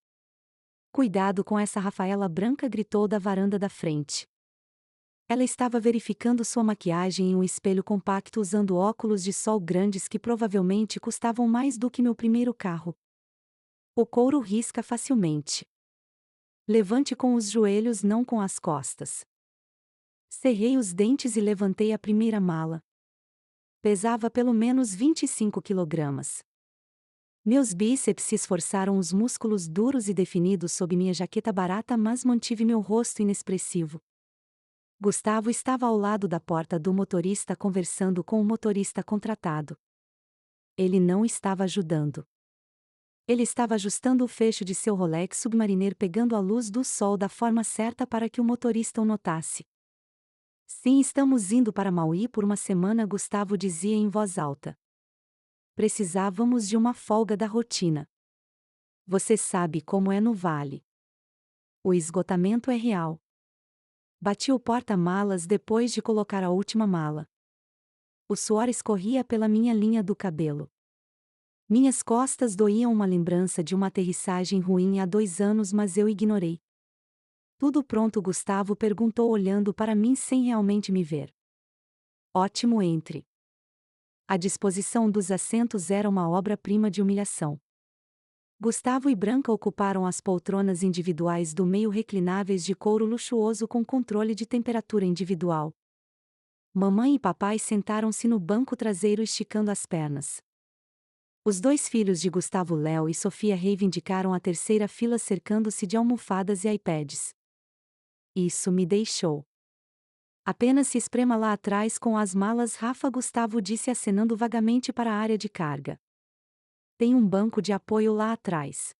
Cuidado com essa, Rafaela branca gritou da varanda da frente. Ela estava verificando sua maquiagem em um espelho compacto usando óculos de sol grandes que provavelmente custavam mais do que meu primeiro carro. O couro risca facilmente. Levante com os joelhos, não com as costas. Cerrei os dentes e levantei a primeira mala. Pesava pelo menos 25 quilogramas. Meus bíceps se esforçaram, os músculos duros e definidos sob minha jaqueta barata, mas mantive meu rosto inexpressivo. Gustavo estava ao lado da porta do motorista conversando com o motorista contratado. Ele não estava ajudando. Ele estava ajustando o fecho de seu Rolex Submariner, pegando a luz do sol da forma certa para que o motorista o notasse. Sim, estamos indo para Maui por uma semana, Gustavo dizia em voz alta. Precisávamos de uma folga da rotina. Você sabe como é no vale. O esgotamento é real. Bati o porta-malas depois de colocar a última mala. O suor escorria pela minha linha do cabelo. Minhas costas doíam, uma lembrança de uma aterrissagem ruim há 2 anos, mas eu ignorei. Tudo pronto? Gustavo perguntou, olhando para mim sem realmente me ver. Ótimo. Entre. A disposição dos assentos era uma obra-prima de humilhação. Gustavo e Branca ocuparam as poltronas individuais do meio, reclináveis de couro luxuoso com controle de temperatura individual. Mamãe e papai sentaram-se no banco traseiro, esticando as pernas. Os 2 filhos de Gustavo, Léo e Sofia, reivindicaram a terceira fila, cercando-se de almofadas e iPads. Isso me deixou. Apenas se esprema lá atrás com as malas, Rafa, Gustavo disse, acenando vagamente para a área de carga. Tem um banco de apoio lá atrás.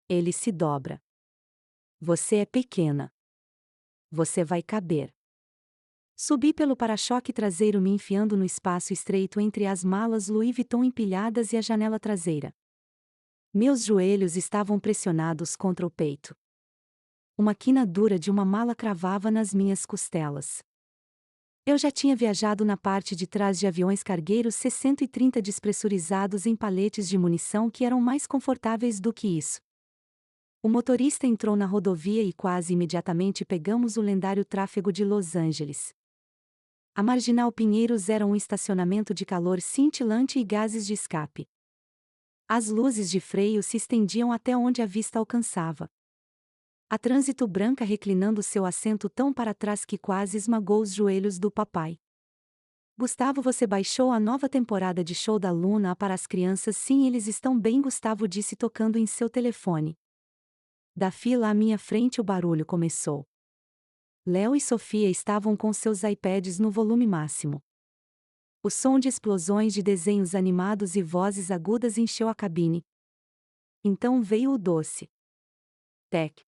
Ele se dobra. Você é pequena. Você vai caber. Subi pelo para-choque traseiro, me enfiando no espaço estreito entre as malas Louis Vuitton empilhadas e a janela traseira. Meus joelhos estavam pressionados contra o peito. Uma quina dura de uma mala cravava nas minhas costelas. Eu já tinha viajado na parte de trás de aviões cargueiros C-130 despressurizados em paletes de munição que eram mais confortáveis do que isso. O motorista entrou na rodovia e quase imediatamente pegamos o lendário tráfego de Los Angeles. A Marginal Pinheiros era um estacionamento de calor cintilante e gases de escape. As luzes de freio se estendiam até onde a vista alcançava. A trânsito, Branca reclinando seu assento tão para trás que quase esmagou os joelhos do papai. Gustavo, você baixou a nova temporada de Show da Luna para as crianças? Sim, eles estão bem, Gustavo disse, tocando em seu telefone. Da fila à minha frente o barulho começou. Léo e Sofia estavam com seus iPads no volume máximo. O som de explosões de desenhos animados e vozes agudas encheu a cabine. Então veio o doce. Tec.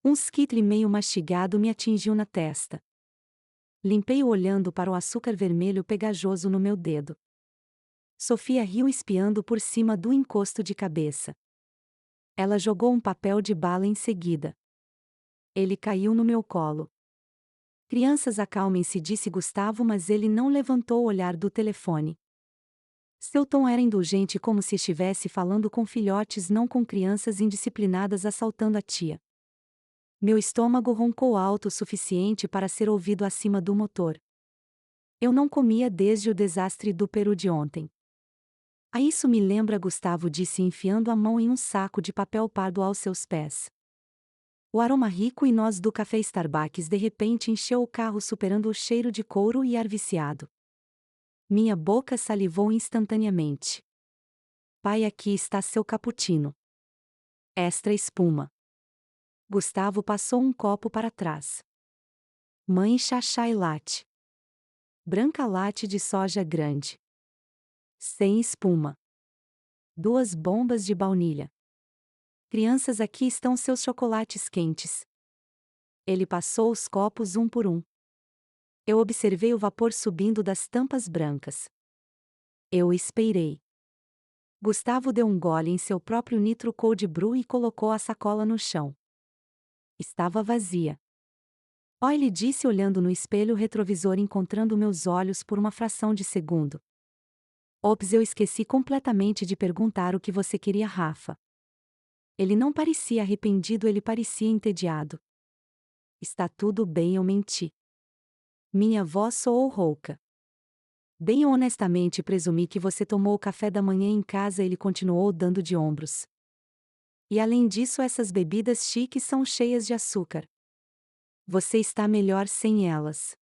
Um skitle meio mastigado me atingiu na testa. Limpei-o olhando para o açúcar vermelho pegajoso no meu dedo. Sofia riu, espiando por cima do encosto de cabeça. Ela jogou um papel de bala em seguida. Ele caiu no meu colo. Crianças, acalmem-se, disse Gustavo, mas ele não levantou o olhar do telefone. Seu tom era indulgente, como se estivesse falando com filhotes, não com crianças indisciplinadas assaltando a tia. Meu estômago roncou alto o suficiente para ser ouvido acima do motor. Eu não comia desde o desastre do Peru de ontem. A isso me lembra, Gustavo disse, enfiando a mão em um saco de papel pardo aos seus pés. O aroma rico e noz do café Starbucks de repente encheu o carro, superando o cheiro de couro e ar viciado. Minha boca salivou instantaneamente. Pai, aqui está seu cappuccino. Extra espuma. Gustavo passou um copo para trás. Mãe, chá e latte. Branca, latte de soja grande. Sem espuma. 2 bombas de baunilha. Crianças, aqui estão seus chocolates quentes. Ele passou os copos um por um. Eu observei o vapor subindo das tampas brancas. Eu esperei. Gustavo deu um gole em seu próprio Nitro Cold Brew e colocou a sacola no chão. Estava vazia. Oh, ele disse, olhando no espelho retrovisor, encontrando meus olhos por uma fração de segundo. Ops, eu esqueci completamente de perguntar o que você queria, Rafa. Ele não parecia arrependido, ele parecia entediado. Está tudo bem, eu menti. Minha voz soou rouca. Bem honestamente, presumi que você tomou o café da manhã em casa, ele continuou, dando de ombros. E além disso, essas bebidas chiques são cheias de açúcar. Você está melhor sem elas.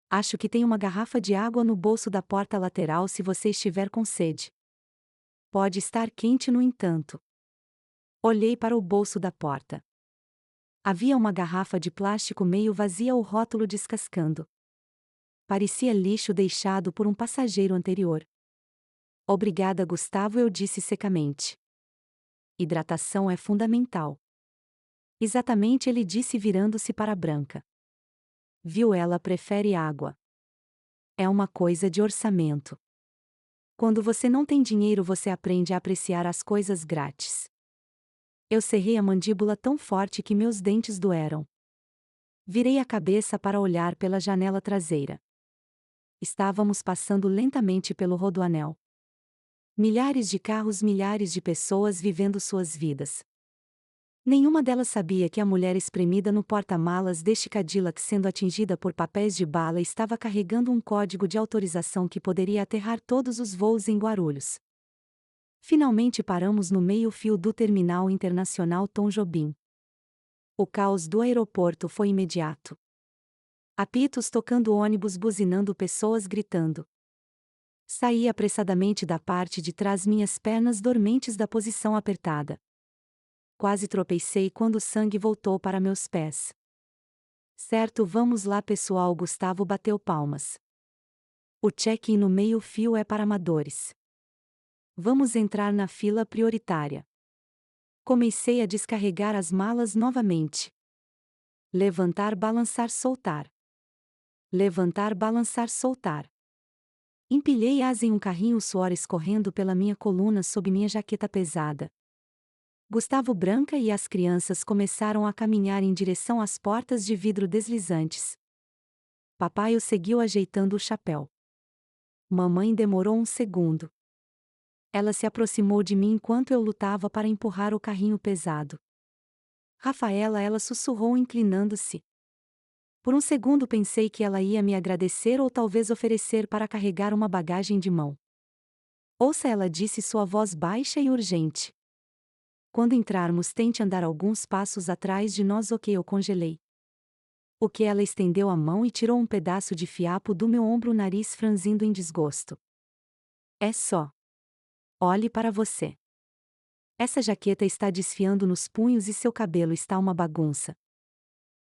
Acho que tem uma garrafa de água no bolso da porta lateral se você estiver com sede. Pode estar quente, no entanto. Olhei para o bolso da porta. Havia uma garrafa de plástico meio vazia, o rótulo descascando. Parecia lixo deixado por um passageiro anterior. Obrigada, Gustavo, eu disse secamente. Hidratação é fundamental. Exatamente, ele disse, virando-se para Branca. Viu, ela prefere água. É uma coisa de orçamento. Quando você não tem dinheiro, você aprende a apreciar as coisas grátis. Eu cerrei a mandíbula tão forte que meus dentes doeram. Virei a cabeça para olhar pela janela traseira. Estávamos passando lentamente pelo rodoanel. Milhares de carros, milhares de pessoas vivendo suas vidas. Nenhuma delas sabia que a mulher espremida no porta-malas deste Cadillac, sendo atingida por papéis de bala, estava carregando um código de autorização que poderia aterrar todos os voos em Guarulhos. Finalmente paramos no meio-fio do Terminal Internacional Tom Jobim. O caos do aeroporto foi imediato. Apitos tocando, ônibus buzinando, pessoas gritando. Saí apressadamente da parte de trás, minhas pernas dormentes da posição apertada. Quase tropecei quando o sangue voltou para meus pés. Certo, vamos lá pessoal, Gustavo bateu palmas. O check-in no meio-fio é para amadores. Vamos entrar na fila prioritária. Comecei a descarregar as malas novamente. Levantar, balançar, soltar. Levantar, balançar, soltar. Empilhei-as em um carrinho, suor escorrendo pela minha coluna sob minha jaqueta pesada. Gustavo, Branca e as crianças começaram a caminhar em direção às portas de vidro deslizantes. Papai o seguiu ajeitando o chapéu. Mamãe demorou um segundo. Ela se aproximou de mim enquanto eu lutava para empurrar o carrinho pesado. Rafaela, ela sussurrou inclinando-se. Por um segundo pensei que ela ia me agradecer ou talvez oferecer para carregar uma bagagem de mão. Ouça, ela disse, sua voz baixa e urgente. Quando entrarmos, tente andar alguns passos atrás de nós. Ok, eu congelei. O que? Ela estendeu a mão e tirou um pedaço de fiapo do meu ombro, o nariz franzindo em desgosto. É só. Olhe para você. Essa jaqueta está desfiando nos punhos e seu cabelo está uma bagunça.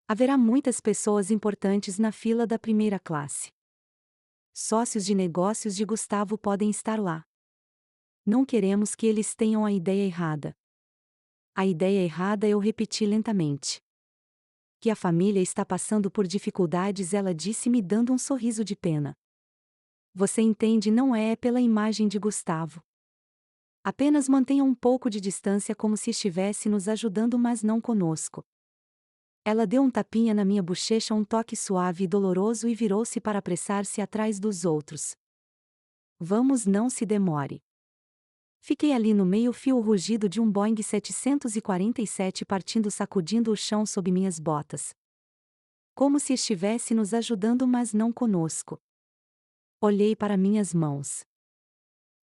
Haverá muitas pessoas importantes na fila da primeira classe. Sócios de negócios de Gustavo podem estar lá. Não queremos que eles tenham a ideia errada. A ideia errada, eu repeti lentamente. Que a família está passando por dificuldades, ela disse-me dando um sorriso de pena. Você entende, não é pela imagem de Gustavo. Apenas mantenha um pouco de distância, como se estivesse nos ajudando, mas não conosco. Ela deu um tapinha na minha bochecha, um toque suave e doloroso, e virou-se para apressar-se atrás dos outros. Vamos, não se demore. Fiquei ali no meio-fio, o rugido de um Boeing 747 partindo, sacudindo o chão sob minhas botas. Como se estivesse nos ajudando, mas não conosco. Olhei para minhas mãos.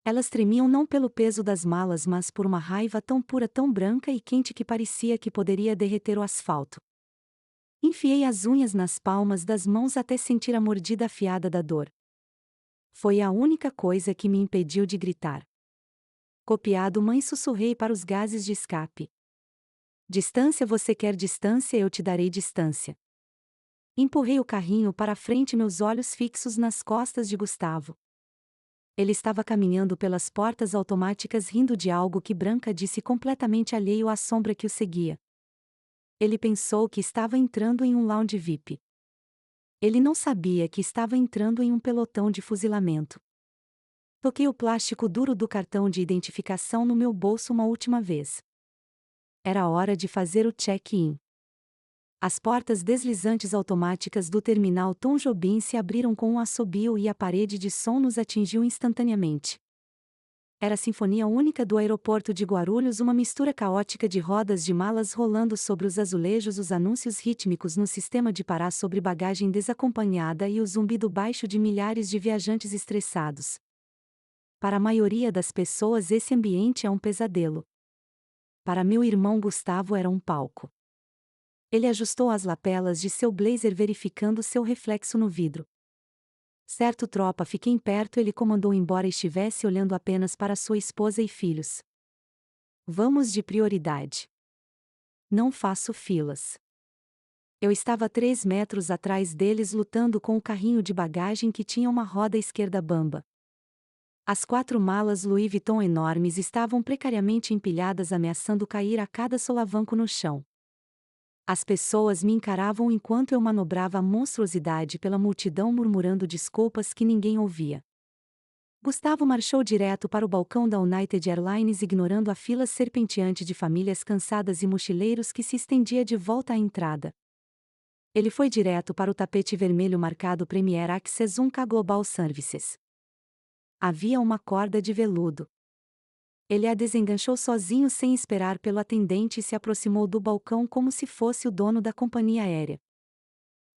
Elas tremiam não pelo peso das malas, mas por uma raiva tão pura, tão branca e quente que parecia que poderia derreter o asfalto. Enfiei as unhas nas palmas das mãos até sentir a mordida afiada da dor. Foi a única coisa que me impediu de gritar. Copiado, mãe, sussurrei para os gases de escape. Distância, você quer distância, eu te darei distância. Empurrei o carrinho para frente, meus olhos fixos nas costas de Gustavo. Ele estava caminhando pelas portas automáticas, rindo de algo que Branca disse, completamente alheio à sombra que o seguia. Ele pensou que estava entrando em um lounge VIP. Ele não sabia que estava entrando em um pelotão de fuzilamento. Toquei o plástico duro do cartão de identificação no meu bolso uma última vez. Era hora de fazer o check-in. As portas deslizantes automáticas do terminal Tom Jobim se abriram com um assobio e a parede de som nos atingiu instantaneamente. Era a sinfonia única do aeroporto de Guarulhos, uma mistura caótica de rodas de malas rolando sobre os azulejos, os anúncios rítmicos no sistema de parar sobre bagagem desacompanhada e o zumbido baixo de milhares de viajantes estressados. Para a maioria das pessoas, esse ambiente é um pesadelo. Para meu irmão Gustavo era um palco. Ele ajustou as lapelas de seu blazer, verificando seu reflexo no vidro. Certo, tropa, fiquem perto, ele comandou, embora estivesse olhando apenas para sua esposa e filhos. Vamos de prioridade. Não faço filas. Eu estava 3 metros atrás deles, lutando com o carrinho de bagagem que tinha uma roda esquerda bamba. As 4 malas Louis Vuitton enormes estavam precariamente empilhadas, ameaçando cair a cada solavanco no chão. As pessoas me encaravam enquanto eu manobrava a monstruosidade pela multidão, murmurando desculpas que ninguém ouvia. Gustavo marchou direto para o balcão da United Airlines, ignorando a fila serpenteante de famílias cansadas e mochileiros que se estendia de volta à entrada. Ele foi direto para o tapete vermelho marcado Premier Access 1K Global Services. Havia uma corda de veludo. Ele a desenganchou sozinho sem esperar pelo atendente e se aproximou do balcão como se fosse o dono da companhia aérea.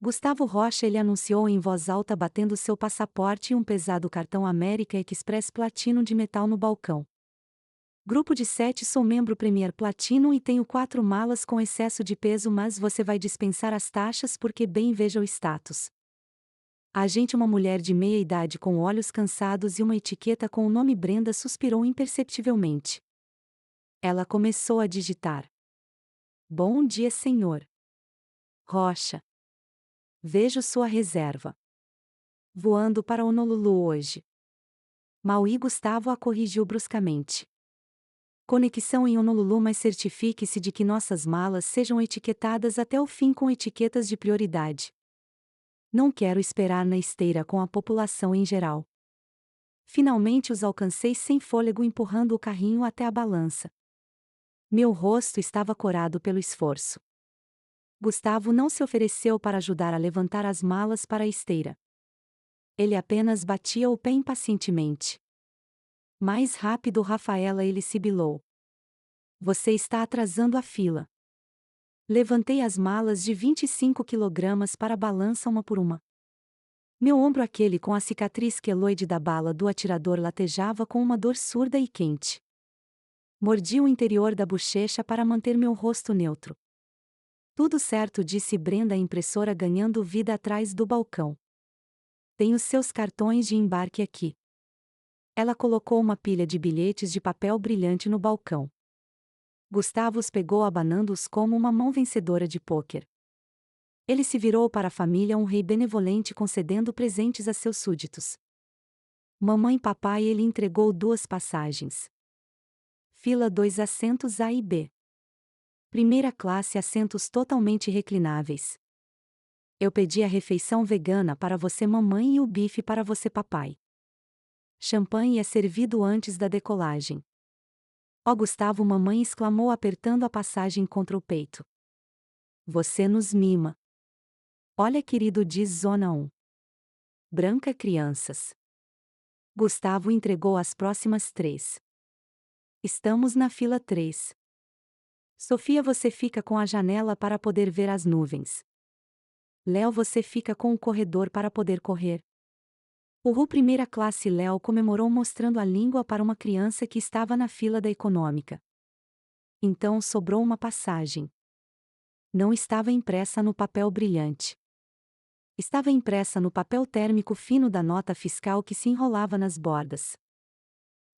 Gustavo Rocha, ele anunciou em voz alta, batendo seu passaporte e um pesado cartão América Express Platinum de metal no balcão. Grupo de 7, sou membro Premier Platinum e tenho 4 malas com excesso de peso, mas você vai dispensar as taxas porque bem veja o status. A agente, uma mulher de meia idade com olhos cansados e uma etiqueta com o nome Brenda, suspirou imperceptivelmente. Ela começou a digitar. Bom dia, senhor Rocha. Vejo sua reserva. Voando para Honolulu hoje. Maui. Gustavo a corrigiu bruscamente. Conexão em Honolulu, mas certifique-se de que nossas malas sejam etiquetadas até o fim com etiquetas de prioridade. Não quero esperar na esteira com a população em geral. Finalmente os alcancei sem fôlego, empurrando o carrinho até a balança. Meu rosto estava corado pelo esforço. Gustavo não se ofereceu para ajudar a levantar as malas para a esteira. Ele apenas batia o pé impacientemente. Mais rápido, Rafaela, ele sibilou. Você está atrasando a fila. Levantei as malas de 25 quilogramas para a balança uma por uma. Meu ombro, aquele com a cicatriz queloide da bala do atirador, latejava com uma dor surda e quente. Mordi o interior da bochecha para manter meu rosto neutro. Tudo certo, disse Brenda, a impressora ganhando vida atrás do balcão. Tem os seus cartões de embarque aqui. Ela colocou uma pilha de bilhetes de papel brilhante no balcão. Gustavo os pegou, abanando-os como uma mão vencedora de pôquer. Ele se virou para a família, um rei benevolente concedendo presentes a seus súditos. Mamãe, papai, ele entregou 2 passagens. Fila 2, assentos A e B. Primeira classe, assentos totalmente reclináveis. Eu pedi a refeição vegana para você, mamãe, e o bife para você, papai. Champanhe é servido antes da decolagem. Ó Gustavo, mamãe exclamou, apertando a passagem contra o peito. Você nos mima. Olha, querido, diz Zona 1. Branca, crianças. Gustavo entregou as próximas 3. Estamos na fila 3. Sofia, você fica com a janela para poder ver as nuvens. Léo, você fica com o corredor para poder correr. Uhul, primeira classe. Léo comemorou, mostrando a língua para uma criança que estava na fila da econômica. Então sobrou uma passagem. Não estava impressa no papel brilhante. Estava impressa no papel térmico fino da nota fiscal que se enrolava nas bordas.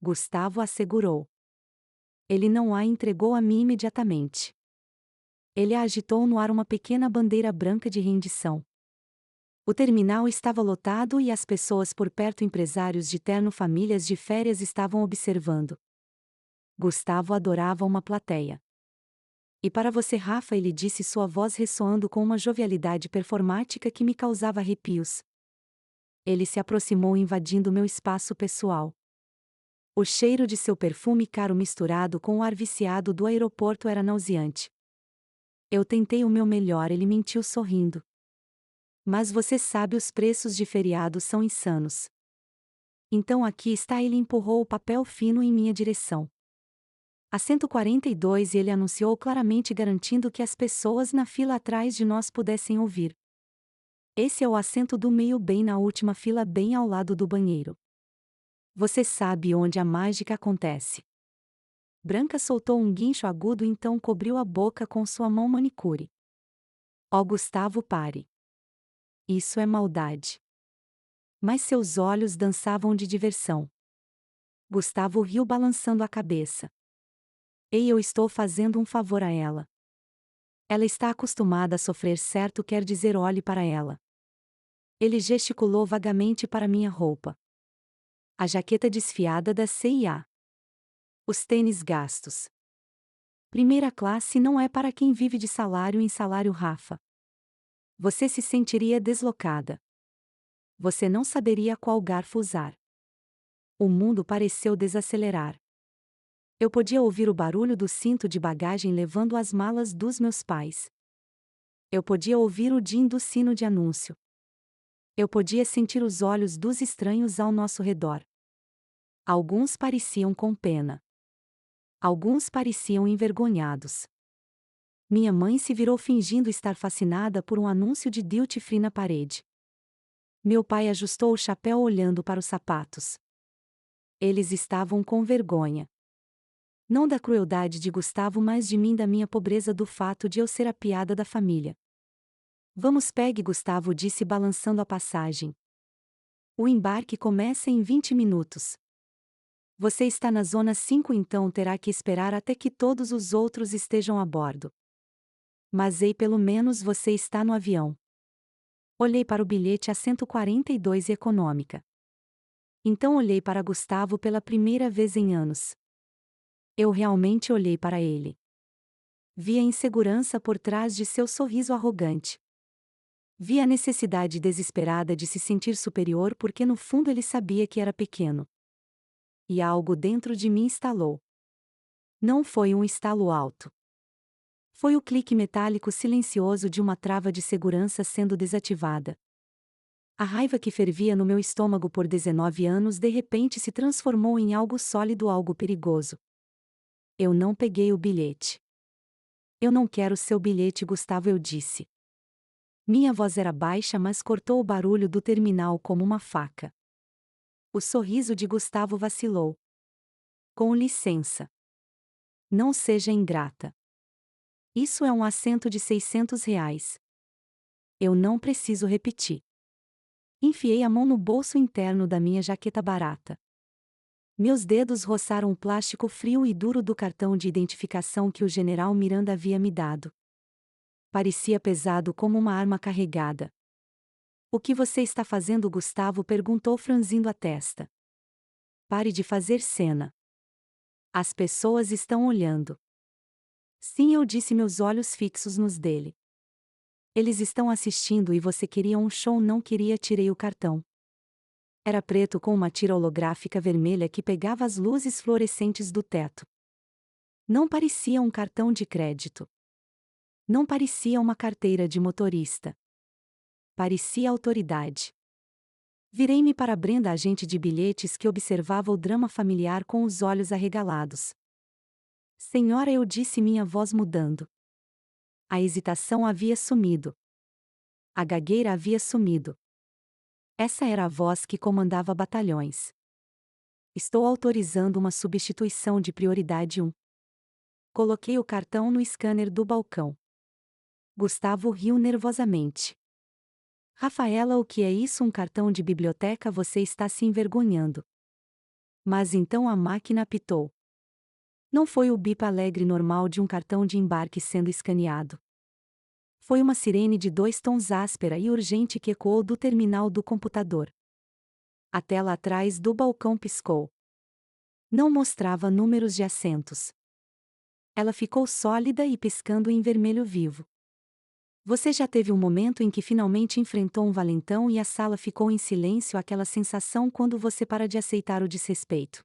Gustavo assegurou. Ele não a entregou a mim imediatamente. Ele a agitou no ar, uma pequena bandeira branca de rendição. O terminal estava lotado e as pessoas por perto, empresários de terno, famílias de férias, estavam observando. Gustavo adorava uma plateia. E para você, Rafa, ele disse, sua voz ressoando com uma jovialidade performática que me causava arrepios. Ele se aproximou, invadindo meu espaço pessoal. O cheiro de seu perfume caro misturado com o ar viciado do aeroporto era nauseante. Eu tentei o meu melhor, ele mentiu sorrindo. Mas você sabe, os preços de feriado são insanos. Então aqui está, ele empurrou o papel fino em minha direção. Assento 42, e ele anunciou claramente, garantindo que as pessoas na fila atrás de nós pudessem ouvir. Esse é o assento do meio, bem na última fila, bem ao lado do banheiro. Você sabe onde a mágica acontece. Branca soltou um guincho agudo, então cobriu a boca com sua mão manicure. Ó Gustavo, pare. Isso é maldade. Mas seus olhos dançavam de diversão. Gustavo riu, balançando a cabeça. Ei, eu estou fazendo um favor a ela. Ela está acostumada a sofrer, certo? Quer dizer, olhe para ela. Ele gesticulou vagamente para minha roupa. A jaqueta desfiada da CIA. Os tênis gastos. Primeira classe não é para quem vive de salário em salário, Rafa. Você se sentiria deslocada. Você não saberia qual garfo usar. O mundo pareceu desacelerar. Eu podia ouvir o barulho do cinto de bagagem levando as malas dos meus pais. Eu podia ouvir o din do sino de anúncio. Eu podia sentir os olhos dos estranhos ao nosso redor. Alguns pareciam com pena. Alguns pareciam envergonhados. Minha mãe se virou fingindo estar fascinada por um anúncio de duty free na parede. Meu pai ajustou o chapéu olhando para os sapatos. Eles estavam com vergonha. Não da crueldade de Gustavo, mas de mim, da minha pobreza, do fato de eu ser a piada da família. Vamos, pegue, Gustavo disse balançando a passagem. O embarque começa em 20 minutos. Você está na zona 5, então terá que esperar até que todos os outros estejam a bordo. Mas ei, pelo menos você está no avião. Olhei para o bilhete assento 42 e econômica. Então olhei para Gustavo pela primeira vez em anos. Eu realmente olhei para ele. Vi a insegurança por trás de seu sorriso arrogante. Vi a necessidade desesperada de se sentir superior porque no fundo ele sabia que era pequeno. E algo dentro de mim estalou. Não foi um estalo alto. Foi o clique metálico silencioso de uma trava de segurança sendo desativada. A raiva que fervia no meu estômago por 19 anos de repente se transformou em algo sólido, algo perigoso. Eu não peguei o bilhete. Eu não quero seu bilhete, Gustavo, eu disse. Minha voz era baixa, mas cortou o barulho do terminal como uma faca. O sorriso de Gustavo vacilou. Com licença. Não seja ingrata. Isso é um assento de R$ 600. Eu não preciso repetir. Enfiei a mão no bolso interno da minha jaqueta barata. Meus dedos roçaram o plástico frio e duro do cartão de identificação que o general Miranda havia me dado. Parecia pesado como uma arma carregada. O que você está fazendo, Gustavo? Perguntou franzindo a testa. Pare de fazer cena. As pessoas estão olhando. Sim, eu disse, meus olhos fixos nos dele. Eles estão assistindo e você queria um show, não queria? Tirei o cartão. Era preto com uma tira holográfica vermelha que pegava as luzes fluorescentes do teto. Não parecia um cartão de crédito. Não parecia uma carteira de motorista. Parecia autoridade. Virei-me para Brenda, agente de bilhetes, que observava o drama familiar com os olhos arregalados. Senhora, eu disse, minha voz mudando. A hesitação havia sumido. A gagueira havia sumido. Essa era a voz que comandava batalhões. Estou autorizando uma substituição de prioridade 1. Coloquei o cartão no scanner do balcão. Gustavo riu nervosamente. Rafaela, o que é isso? Um cartão de biblioteca? Você está se envergonhando. Mas então a máquina apitou. Não foi o bip alegre normal de um cartão de embarque sendo escaneado. Foi uma sirene de 2 tons áspera e urgente que ecoou do terminal do computador. A tela atrás do balcão piscou. Não mostrava números de assentos. Ela ficou sólida e piscando em vermelho vivo. Você já teve um momento em que finalmente enfrentou um valentão e a sala ficou em silêncio, aquela sensação quando você para de aceitar o desrespeito?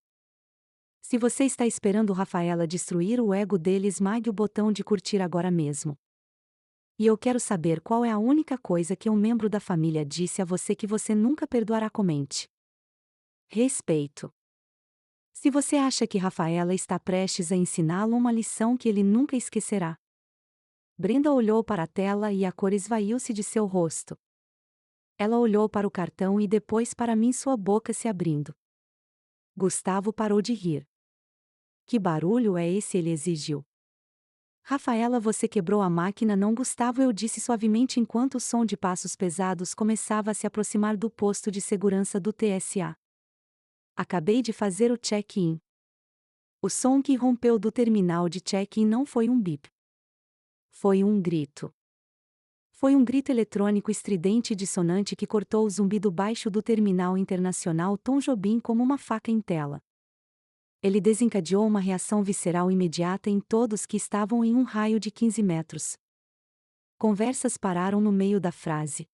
Se você está esperando Rafaela destruir o ego dele, esmague o botão de curtir agora mesmo. E eu quero saber qual é a única coisa que um membro da família disse a você que você nunca perdoará. Comente. Respeito. Se você acha que Rafaela está prestes a ensiná-lo uma lição que ele nunca esquecerá. Brenda olhou para a tela e a cor esvaiu-se de seu rosto. Ela olhou para o cartão e depois para mim, sua boca se abrindo. Gustavo parou de rir. Que barulho é esse? Ele exigiu. Rafaela, você quebrou a máquina, não, Gustavo? Eu disse suavemente enquanto o som de passos pesados começava a se aproximar do posto de segurança do TSA. Acabei de fazer o check-in. O som que rompeu do terminal de check-in não foi um bip. Foi um grito. Foi um grito eletrônico estridente e dissonante que cortou o zumbido baixo do terminal internacional Tom Jobim como uma faca em tela. Ele desencadeou uma reação visceral imediata em todos que estavam em um raio de 15 metros. Conversas pararam no meio da frase.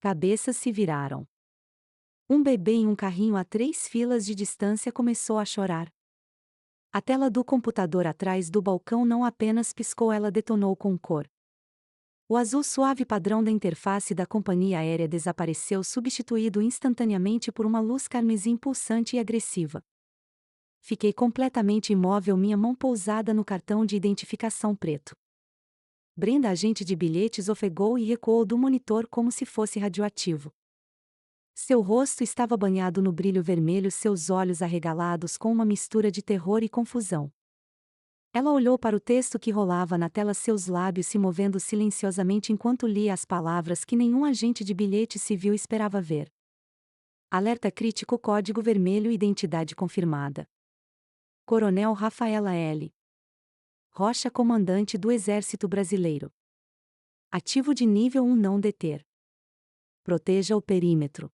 Cabeças se viraram. Um bebê em um carrinho a 3 filas de distância começou a chorar. A tela do computador atrás do balcão não apenas piscou, ela detonou com cor. O azul suave padrão da interface da companhia aérea desapareceu, substituído instantaneamente por uma luz carmesim pulsante e agressiva. Fiquei completamente imóvel, minha mão pousada no cartão de identificação preto. Brenda, agente de bilhetes, ofegou e recuou do monitor como se fosse radioativo. Seu rosto estava banhado no brilho vermelho, seus olhos arregalados com uma mistura de terror e confusão. Ela olhou para o texto que rolava na tela, seus lábios se movendo silenciosamente enquanto lia as palavras que nenhum agente de bilhete civil esperava ver. Alerta crítico, código vermelho, identidade confirmada. Coronel Rafaela L. Rocha, comandante do Exército Brasileiro. Ativo de nível 1, não deter. Proteja o perímetro.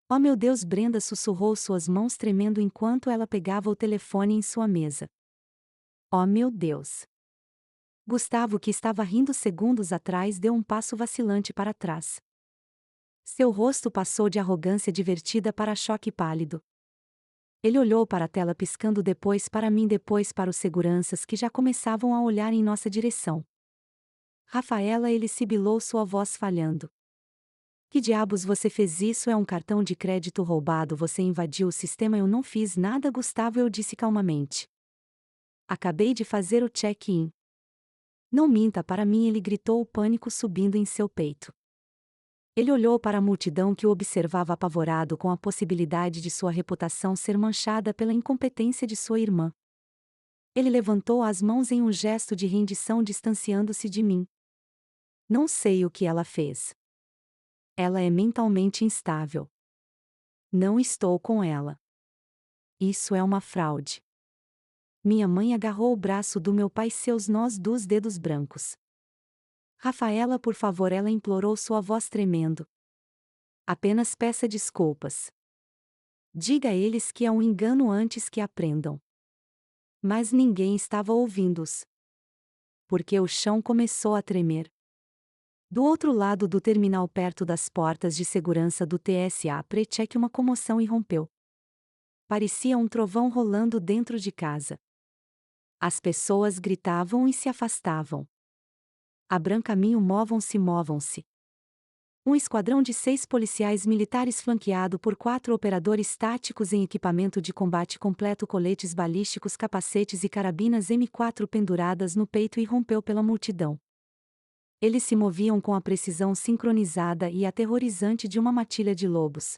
Oh meu Deus! Brenda sussurrou, suas mãos tremendo enquanto ela pegava o telefone em sua mesa. Oh meu Deus! Gustavo, que estava rindo segundos atrás, deu um passo vacilante para trás. Seu rosto passou de arrogância divertida para choque pálido. Ele olhou para a tela, piscando, depois para mim, depois para os seguranças que já começavam a olhar em nossa direção. Rafaela, ele sibilou, sua voz falhando. Que diabos você fez? Isso é um cartão de crédito roubado, você invadiu o sistema. Eu não fiz nada, Gustavo, eu disse calmamente. Acabei de fazer o check-in. Não minta para mim, ele gritou, o pânico subindo em seu peito. Ele olhou para a multidão que o observava apavorado com a possibilidade de sua reputação ser manchada pela incompetência de sua irmã. Ele levantou as mãos em um gesto de rendição, distanciando-se de mim. Não sei o que ela fez. Ela é mentalmente instável. Não estou com ela. Isso é uma fraude. Minha mãe agarrou o braço do meu pai, seus nós dos dedos brancos. Rafaela, por favor, ela implorou, sua voz tremendo. Apenas peça desculpas. Diga a eles que é um engano antes que aprendam. Mas ninguém estava ouvindo-os. Porque o chão começou a tremer. Do outro lado do terminal, perto das portas de segurança do TSA PreCheck, uma comoção irrompeu. Parecia um trovão rolando dentro de casa. As pessoas gritavam e se afastavam. Abram caminho, movam-se, movam-se. Um esquadrão de 6 policiais militares flanqueado por 4 operadores táticos em equipamento de combate completo, coletes balísticos, capacetes e carabinas M4 penduradas no peito, irrompeu pela multidão. Eles se moviam com a precisão sincronizada e aterrorizante de uma matilha de lobos.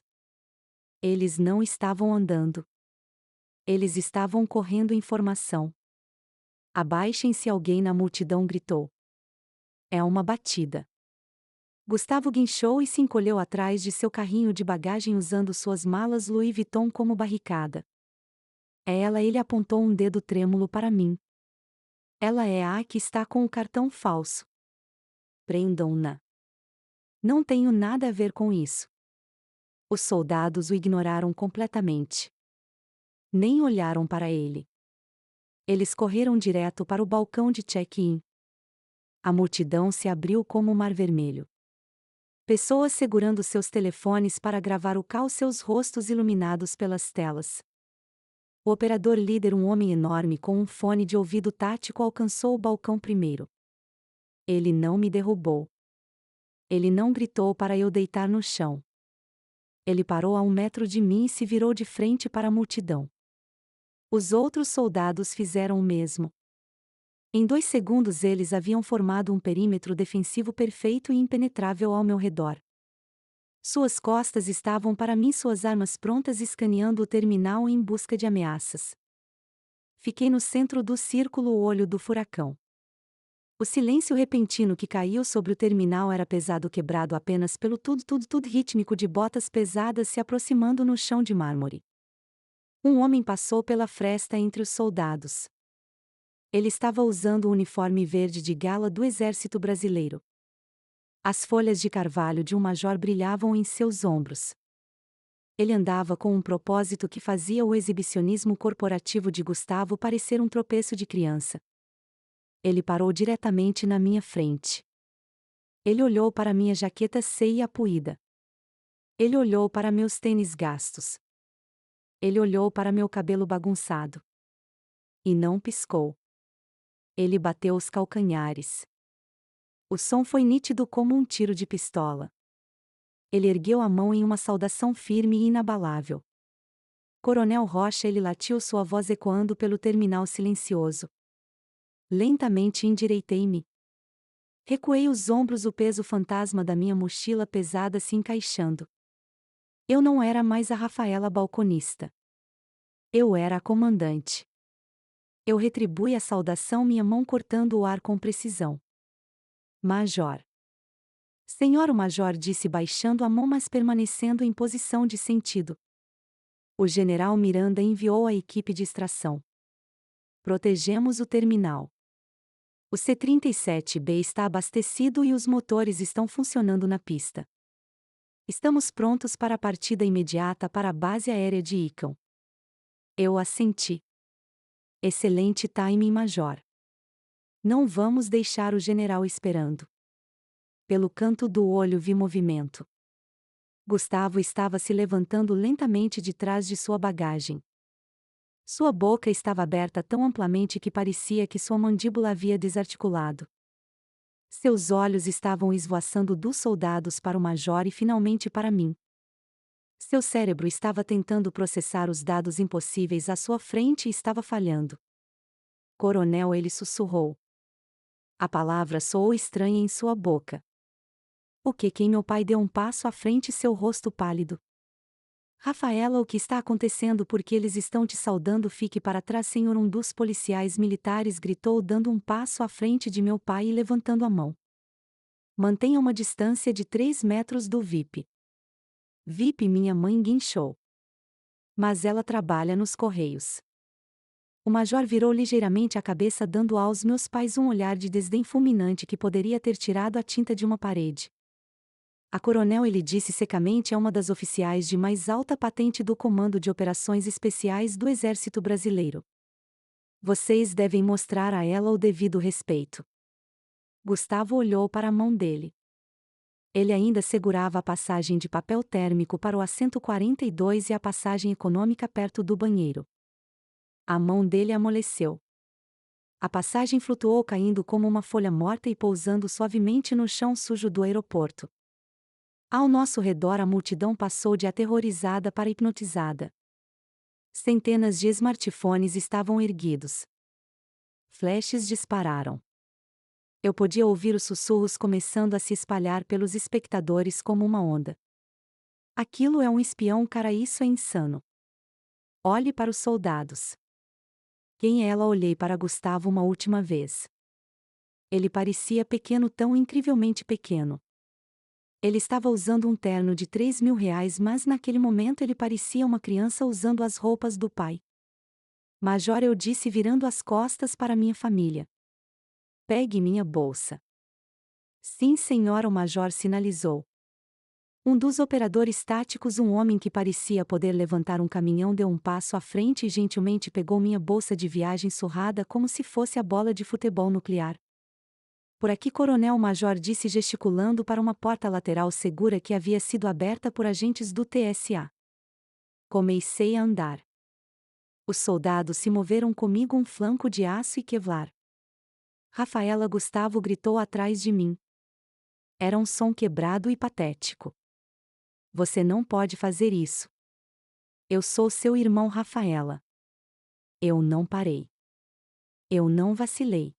Eles não estavam andando. Eles estavam correndo em formação. Abaixem-se, alguém na multidão gritou. É uma batida. Gustavo guinchou e se encolheu atrás de seu carrinho de bagagem, usando suas malas Louis Vuitton como barricada. É ela, ele apontou um dedo trêmulo para mim. Ela é a que está com o cartão falso. Prendam-na. Não tenho nada a ver com isso. Os soldados o ignoraram completamente. Nem olharam para ele. Eles correram direto para o balcão de check-in. A multidão se abriu como o mar vermelho. Pessoas segurando seus telefones para gravar o caos, seus rostos iluminados pelas telas. O operador líder, um homem enorme com um fone de ouvido tático, alcançou o balcão primeiro. Ele não me derrubou. Ele não gritou para eu deitar no chão. Ele parou a 1 metro de mim e se virou de frente para a multidão. Os outros soldados fizeram o mesmo. Em 2 segundos eles haviam formado um perímetro defensivo perfeito e impenetrável ao meu redor. Suas costas estavam para mim, suas armas prontas, escaneando o terminal em busca de ameaças. Fiquei no centro do círculo, o olho do furacão. O silêncio repentino que caiu sobre o terminal era pesado, quebrado apenas pelo tudo rítmico de botas pesadas se aproximando no chão de mármore. Um homem passou pela fresta entre os soldados. Ele estava usando o uniforme verde de gala do Exército Brasileiro. As folhas de carvalho de um major brilhavam em seus ombros. Ele andava com um propósito que fazia o exibicionismo corporativo de Gustavo parecer um tropeço de criança. Ele parou diretamente na minha frente. Ele olhou para minha jaqueta ceia puída. Ele olhou para meus tênis gastos. Ele olhou para meu cabelo bagunçado. E não piscou. Ele bateu os calcanhares. O som foi nítido como um tiro de pistola. Ele ergueu a mão em uma saudação firme e inabalável. Coronel Rocha, ele latiu, sua voz ecoando pelo terminal silencioso. Lentamente endireitei-me. Recuei os ombros, o peso fantasma da minha mochila pesada se encaixando. Eu não era mais a Rafaela balconista. Eu era a comandante. Eu retribuí a saudação, minha mão cortando o ar com precisão. Major. Senhor, o major disse baixando a mão, mas permanecendo em posição de sentido. O general Miranda enviou a equipe de extração. Protegemos o terminal. O C-37B está abastecido e os motores estão funcionando na pista. Estamos prontos para a partida imediata para a base aérea de Icão. Eu assenti. Excelente timing, major. Não vamos deixar o general esperando. Pelo canto do olho vi movimento. Gustavo estava se levantando lentamente de trás de sua bagagem. Sua boca estava aberta tão amplamente que parecia que sua mandíbula havia desarticulado. Seus olhos estavam esvoaçando dos soldados para o major e finalmente para mim. Seu cérebro estava tentando processar os dados impossíveis à sua frente e estava falhando. Coronel, ele sussurrou. A palavra soou estranha em sua boca. O que? Quem? Meu pai deu um passo à frente, seu rosto pálido. Rafaela, o que está acontecendo? Porque eles estão te saudando? Fique para trás, senhor. Um dos policiais militares gritou, dando um passo à frente de meu pai e levantando a mão. Mantenha uma distância de 3 metros do VIP. VIP, minha mãe guinchou. Mas ela trabalha nos Correios. O major virou ligeiramente a cabeça, dando aos meus pais um olhar de desdém fulminante que poderia ter tirado a tinta de uma parede. A coronel, ele disse secamente a uma das oficiais de mais alta patente do Comando de Operações Especiais do Exército Brasileiro. Vocês devem mostrar a ela o devido respeito. Gustavo olhou para a mão dele. Ele ainda segurava a passagem de papel térmico para o assento 42 e a passagem econômica perto do banheiro. A mão dele amoleceu. A passagem flutuou, caindo como uma folha morta e pousando suavemente no chão sujo do aeroporto. Ao nosso redor, a multidão passou de aterrorizada para hipnotizada. Centenas de smartphones estavam erguidos. Flashes dispararam. Eu podia ouvir os sussurros começando a se espalhar pelos espectadores como uma onda. Aquilo é um espião, cara, isso é insano. Olhe para os soldados. Quem é ela? Olhei para Gustavo uma última vez. Ele parecia pequeno, tão incrivelmente pequeno. Ele estava usando um terno de R$ 3.000, mas naquele momento ele parecia uma criança usando as roupas do pai. Major, eu disse virando as costas para minha família. Pegue minha bolsa. Sim, senhora, o major sinalizou. Um dos operadores táticos, um homem que parecia poder levantar um caminhão, deu um passo à frente e gentilmente pegou minha bolsa de viagem surrada como se fosse a bola de futebol nuclear. Por aqui, coronel, o major disse gesticulando para uma porta lateral segura que havia sido aberta por agentes do TSA. Comecei a andar. Os soldados se moveram comigo, um flanco de aço e Kevlar. Rafaela, Gustavo gritou atrás de mim. Era um som quebrado e patético. Você não pode fazer isso. Eu sou seu irmão, Rafaela. Eu não parei. Eu não vacilei.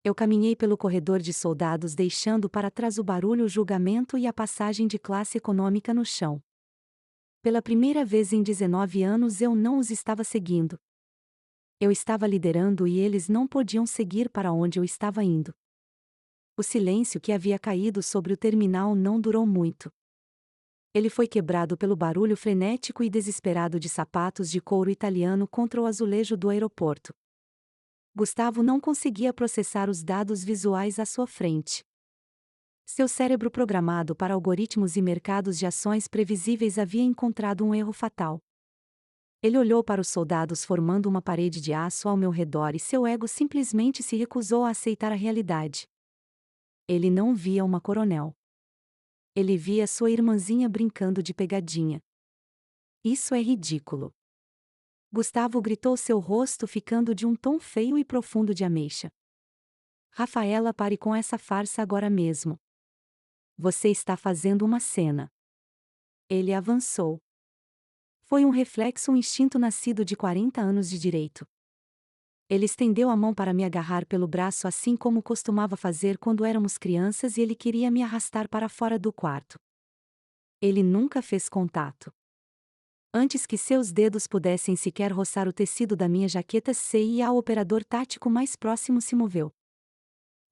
Eu caminhei pelo corredor de soldados, deixando para trás o barulho, o julgamento e a passagem de classe econômica no chão. Pela primeira vez em 19 anos eu não os estava seguindo. Eu estava liderando e eles não podiam seguir para onde eu estava indo. O silêncio que havia caído sobre o terminal não durou muito. Ele foi quebrado pelo barulho frenético e desesperado de sapatos de couro italiano contra o azulejo do aeroporto. Gustavo não conseguia processar os dados visuais à sua frente. Seu cérebro, programado para algoritmos e mercados de ações previsíveis, havia encontrado um erro fatal. Ele olhou para os soldados formando uma parede de aço ao meu redor e seu ego simplesmente se recusou a aceitar a realidade. Ele não via uma coronel. Ele via sua irmãzinha brincando de pegadinha. Isso é ridículo. Gustavo gritou, seu rosto ficando de um tom feio e profundo de ameixa. Rafaela, pare com essa farsa agora mesmo. Você está fazendo uma cena. Ele avançou. Foi um reflexo, um instinto nascido de 40 anos de direito. Ele estendeu a mão para me agarrar pelo braço assim como costumava fazer quando éramos crianças e ele queria me arrastar para fora do quarto. Ele nunca fez contato. Antes que seus dedos pudessem sequer roçar o tecido da minha jaqueta, CIA, o operador tático mais próximo se moveu.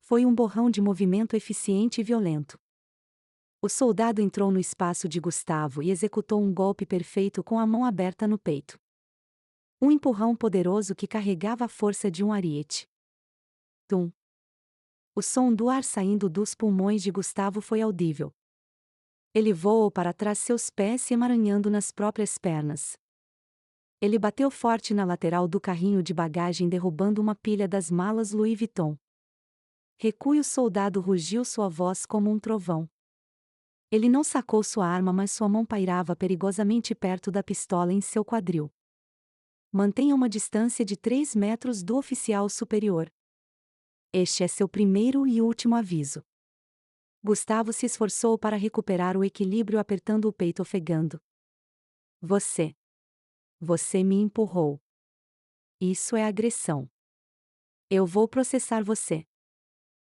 Foi um borrão de movimento eficiente e violento. O soldado entrou no espaço de Gustavo e executou um golpe perfeito com a mão aberta no peito. Um empurrão poderoso que carregava a força de um ariete. Tum! O som do ar saindo dos pulmões de Gustavo foi audível. Ele voou para trás, seus pés se emaranhando nas próprias pernas. Ele bateu forte na lateral do carrinho de bagagem, derrubando uma pilha das malas Louis Vuitton. Recue! O soldado rugiu, sua voz como um trovão. Ele não sacou sua arma, mas sua mão pairava perigosamente perto da pistola em seu quadril. Mantenha uma distância de 3 metros do oficial superior. Este é seu primeiro e último aviso. Gustavo se esforçou para recuperar o equilíbrio, apertando o peito, ofegando. Você me empurrou. Isso é agressão. Eu vou processar você.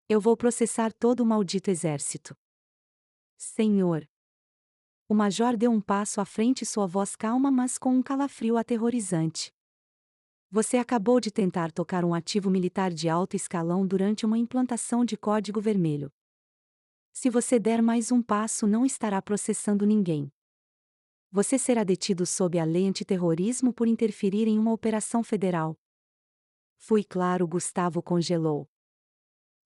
Eu vou processar todo o maldito exército. Senhor. O major deu um passo à frente, sua voz calma, mas com um calafrio aterrorizante. Você acabou de tentar tocar um ativo militar de alto escalão durante uma implantação de código vermelho. Se você der mais um passo, não estará processando ninguém. Você será detido sob a lei antiterrorismo por interferir em uma operação federal. Fui claro. Gustavo congelou.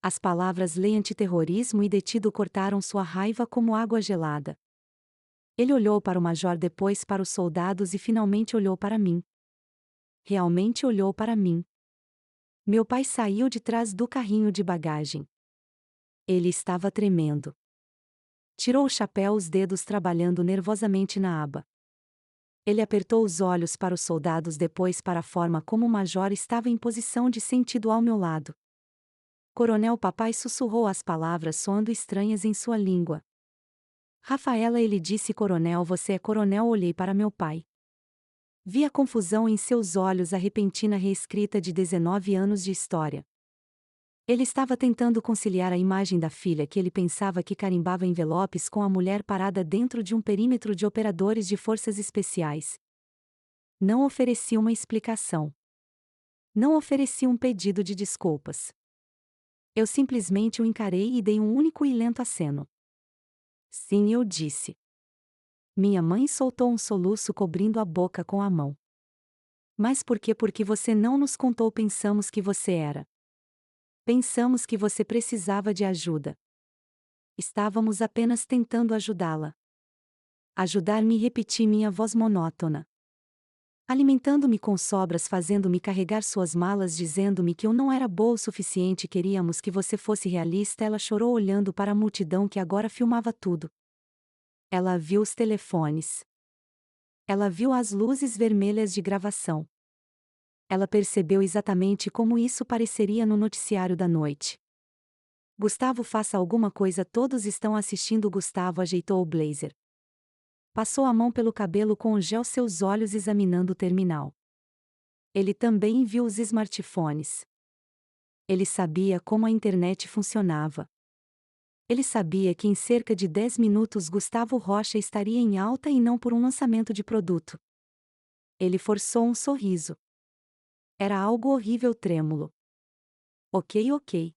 As palavras lei antiterrorismo e detido cortaram sua raiva como água gelada. Ele olhou para o major, depois para os soldados e finalmente olhou para mim. Realmente olhou para mim. Meu pai saiu de trás do carrinho de bagagem. Ele estava tremendo. Tirou o chapéu, os dedos trabalhando nervosamente na aba. Ele apertou os olhos para os soldados, depois para a forma como o major estava em posição de sentido ao meu lado. Coronel, papai sussurrou as palavras soando estranhas em sua língua. Rafaela, ele disse. Coronel, você é coronel? Olhei para meu pai. Vi a confusão em seus olhos, a repentina reescrita de 19 anos de história. Ele estava tentando conciliar a imagem da filha que ele pensava que carimbava envelopes com a mulher parada dentro de um perímetro de operadores de forças especiais. Não ofereci uma explicação. Não ofereci um pedido de desculpas. Eu simplesmente o encarei e dei um único e lento aceno. Sim, eu disse. Minha mãe soltou um soluço, cobrindo a boca com a mão. Mas por quê? Porque você não nos contou. Pensamos que você era. Pensamos que você precisava de ajuda. Estávamos apenas tentando ajudá-la. Ajudar-me, repeti, minha voz monótona. Alimentando-me com sobras, fazendo-me carregar suas malas, dizendo-me que eu não era boa o suficiente. Queríamos que você fosse realista. Ela chorou olhando para a multidão que agora filmava tudo. Ela viu os telefones. Ela viu as luzes vermelhas de gravação. Ela percebeu exatamente como isso pareceria no noticiário da noite. Gustavo, faça alguma coisa, todos estão assistindo. Gustavo ajeitou o blazer. Passou a mão pelo cabelo com o gel, seus olhos examinando o terminal. Ele também viu os smartphones. Ele sabia como a internet funcionava. Ele sabia que em cerca de 10 minutos Gustavo Rocha estaria em alta e não por um lançamento de produto. Ele forçou um sorriso. Era algo horrível, trêmulo. Ok.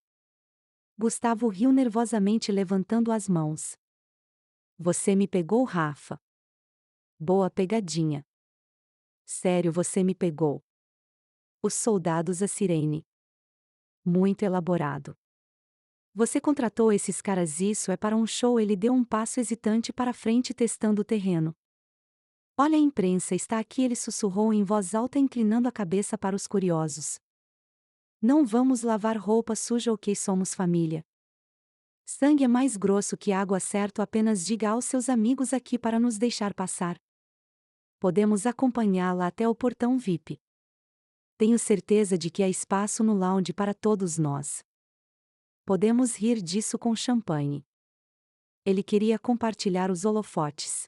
Gustavo riu nervosamente, levantando as mãos. Você me pegou, Rafa. Boa pegadinha. Sério, você me pegou. Os soldados, a sirene. Muito elaborado. Você contratou esses caras? Isso é para um show? Ele deu um passo hesitante para frente, testando o terreno. Olha, a imprensa está aqui, ele sussurrou em voz alta, inclinando a cabeça para os curiosos. Não vamos lavar roupa suja, ok, somos família. Sangue é mais grosso que água, certo? Apenas diga aos seus amigos aqui para nos deixar passar. Podemos acompanhá-la até o portão VIP. Tenho certeza de que há espaço no lounge para todos nós. Podemos rir disso com champanhe. Ele queria compartilhar os holofotes.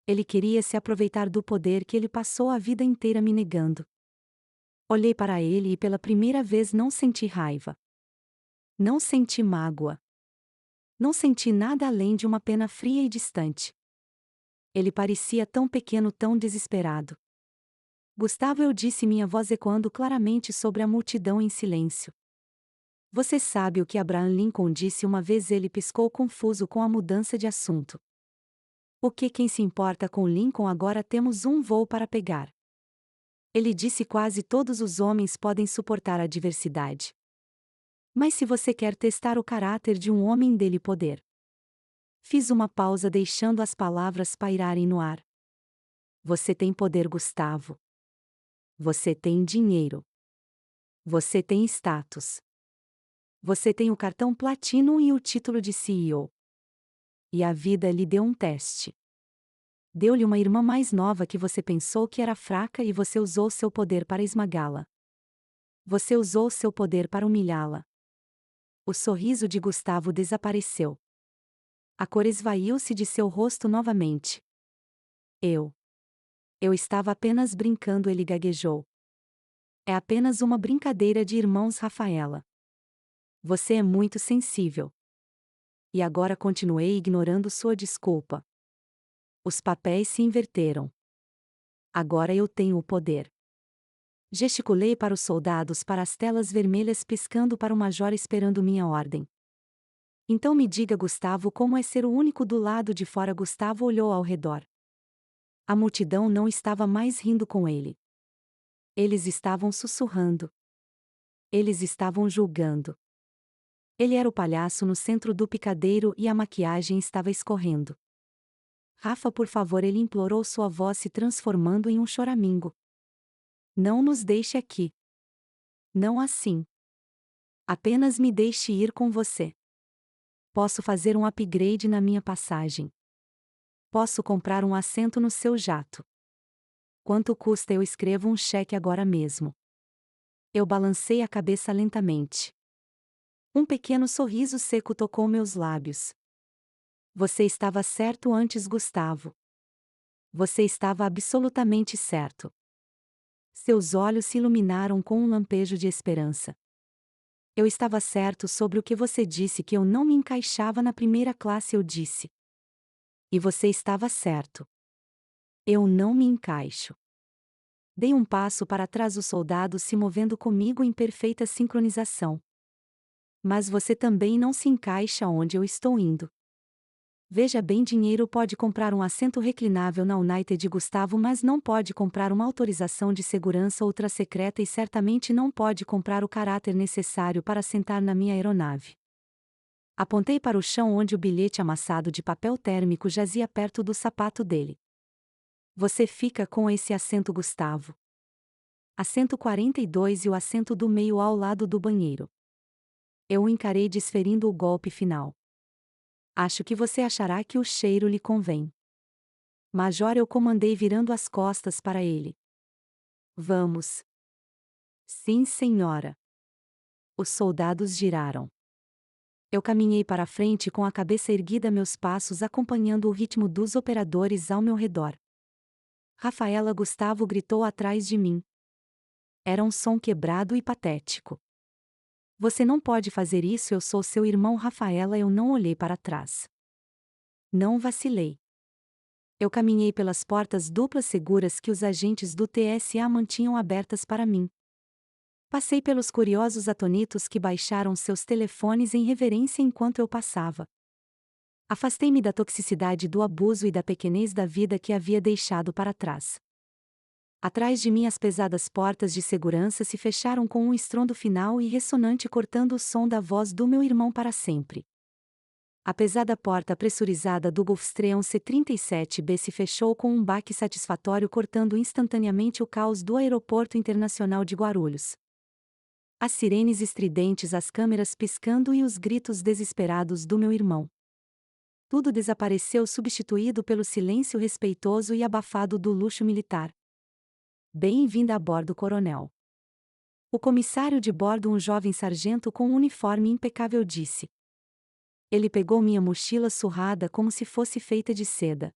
Ele queria se aproveitar do poder que ele passou a vida inteira me negando. Olhei para ele e pela primeira vez não senti raiva. Não senti mágoa. Não senti nada além de uma pena fria e distante. Ele parecia tão pequeno, tão desesperado. Gustavo, eu disse, minha voz ecoando claramente sobre a multidão em silêncio. Você sabe o que Abraham Lincoln disse uma vez? Ele piscou confuso com a mudança de assunto. O que quem se importa com Lincoln? Agora temos um voo para pegar. Ele disse: quase todos os homens podem suportar a adversidade. Mas se você quer testar o caráter de um homem, dê-lhe poder. Fiz uma pausa, deixando as palavras pairarem no ar. Você tem poder, Gustavo. Você tem dinheiro. Você tem status. Você tem o cartão Platinum e o título de CEO. E a vida lhe deu um teste. Deu-lhe uma irmã mais nova que você pensou que era fraca e você usou seu poder para esmagá-la. Você usou seu poder para humilhá-la. O sorriso de Gustavo desapareceu. A cor esvaiu-se de seu rosto novamente. Eu estava apenas brincando, ele gaguejou. É apenas uma brincadeira de irmãos, Rafaela. Você é muito sensível. E agora continuei ignorando sua desculpa. Os papéis se inverteram. Agora eu tenho o poder. Gesticulei para os soldados, para as telas vermelhas, piscando para o major esperando minha ordem. Então me diga, Gustavo, como é ser o único do lado de fora? Gustavo olhou ao redor. A multidão não estava mais rindo com ele. Eles estavam sussurrando. Eles estavam julgando. Ele era o palhaço no centro do picadeiro e a maquiagem estava escorrendo. Rafa, por favor, ele implorou, sua voz se transformando em um choramingo. Não nos deixe aqui. Não assim. Apenas me deixe ir com você. Posso fazer um upgrade na minha passagem. Posso comprar um assento no seu jato. Quanto custa? Eu escrevo um cheque agora mesmo. Eu balancei a cabeça lentamente. Um pequeno sorriso seco tocou meus lábios. Você estava certo antes, Gustavo. Você estava absolutamente certo. Seus olhos se iluminaram com um lampejo de esperança. Eu estava certo sobre o que você disse, que eu não me encaixava na primeira classe, eu disse. E você estava certo. Eu não me encaixo. Dei um passo para trás, os soldados se movendo comigo em perfeita sincronização. Mas você também não se encaixa onde eu estou indo. Veja bem, dinheiro pode comprar um assento reclinável na United, Gustavo, mas não pode comprar uma autorização de segurança ultra secreta e certamente não pode comprar o caráter necessário para sentar na minha aeronave. Apontei para o chão onde o bilhete amassado de papel térmico jazia perto do sapato dele. Você fica com esse assento, Gustavo. Assento 42 e o assento do meio ao lado do banheiro. Eu o encarei, desferindo o golpe final. Acho que você achará que o cheiro lhe convém. Major, eu comandei, virando as costas para ele. Vamos. Sim, senhora. Os soldados giraram. Eu caminhei para a frente com a cabeça erguida, meus passos acompanhando o ritmo dos operadores ao meu redor. Rafaela, Gustavo gritou atrás de mim. Era um som quebrado e patético. Você não pode fazer isso, eu sou seu irmão, Rafaela. Eu não olhei para trás. Não vacilei. Eu caminhei pelas portas duplas seguras que os agentes do TSA mantinham abertas para mim. Passei pelos curiosos atonitos que baixaram seus telefones em reverência enquanto eu passava. Afastei-me da toxicidade do abuso e da pequenez da vida que havia deixado para trás. Atrás de mim as pesadas portas de segurança se fecharam com um estrondo final e ressonante, cortando o som da voz do meu irmão para sempre. A pesada porta pressurizada do Gulfstream C-37B se fechou com um baque satisfatório, cortando instantaneamente o caos do Aeroporto Internacional de Guarulhos. As sirenes estridentes, as câmeras piscando e os gritos desesperados do meu irmão. Tudo desapareceu, substituído pelo silêncio respeitoso e abafado do luxo militar. Bem-vinda a bordo, coronel. O comissário de bordo, um jovem sargento com um uniforme impecável, disse. Ele pegou minha mochila surrada como se fosse feita de seda.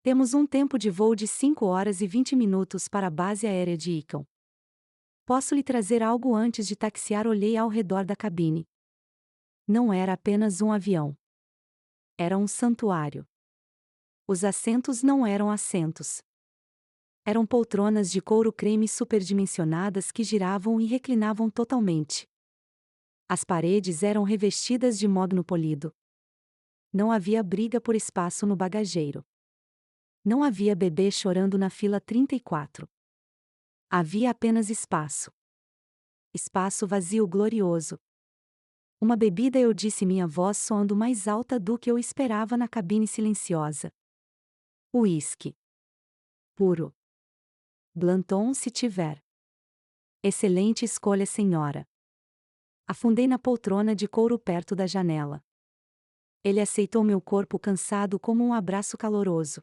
Temos um tempo de voo de 5 horas e 20 minutos para a base aérea de Icon. Posso lhe trazer algo antes de taxiar? Olhei ao redor da cabine. Não era apenas um avião. Era um santuário. Os assentos não eram assentos. Eram poltronas de couro creme superdimensionadas que giravam e reclinavam totalmente. As paredes eram revestidas de mogno polido. Não havia briga por espaço no bagageiro. Não havia bebê chorando na fila 34. Havia apenas espaço. Espaço vazio glorioso. Uma bebida, eu disse, minha voz soando mais alta do que eu esperava na cabine silenciosa. Uísque. Puro. Blanton, se tiver. Excelente escolha, senhora. Afundei na poltrona de couro perto da janela. Ele aceitou meu corpo cansado como um abraço caloroso.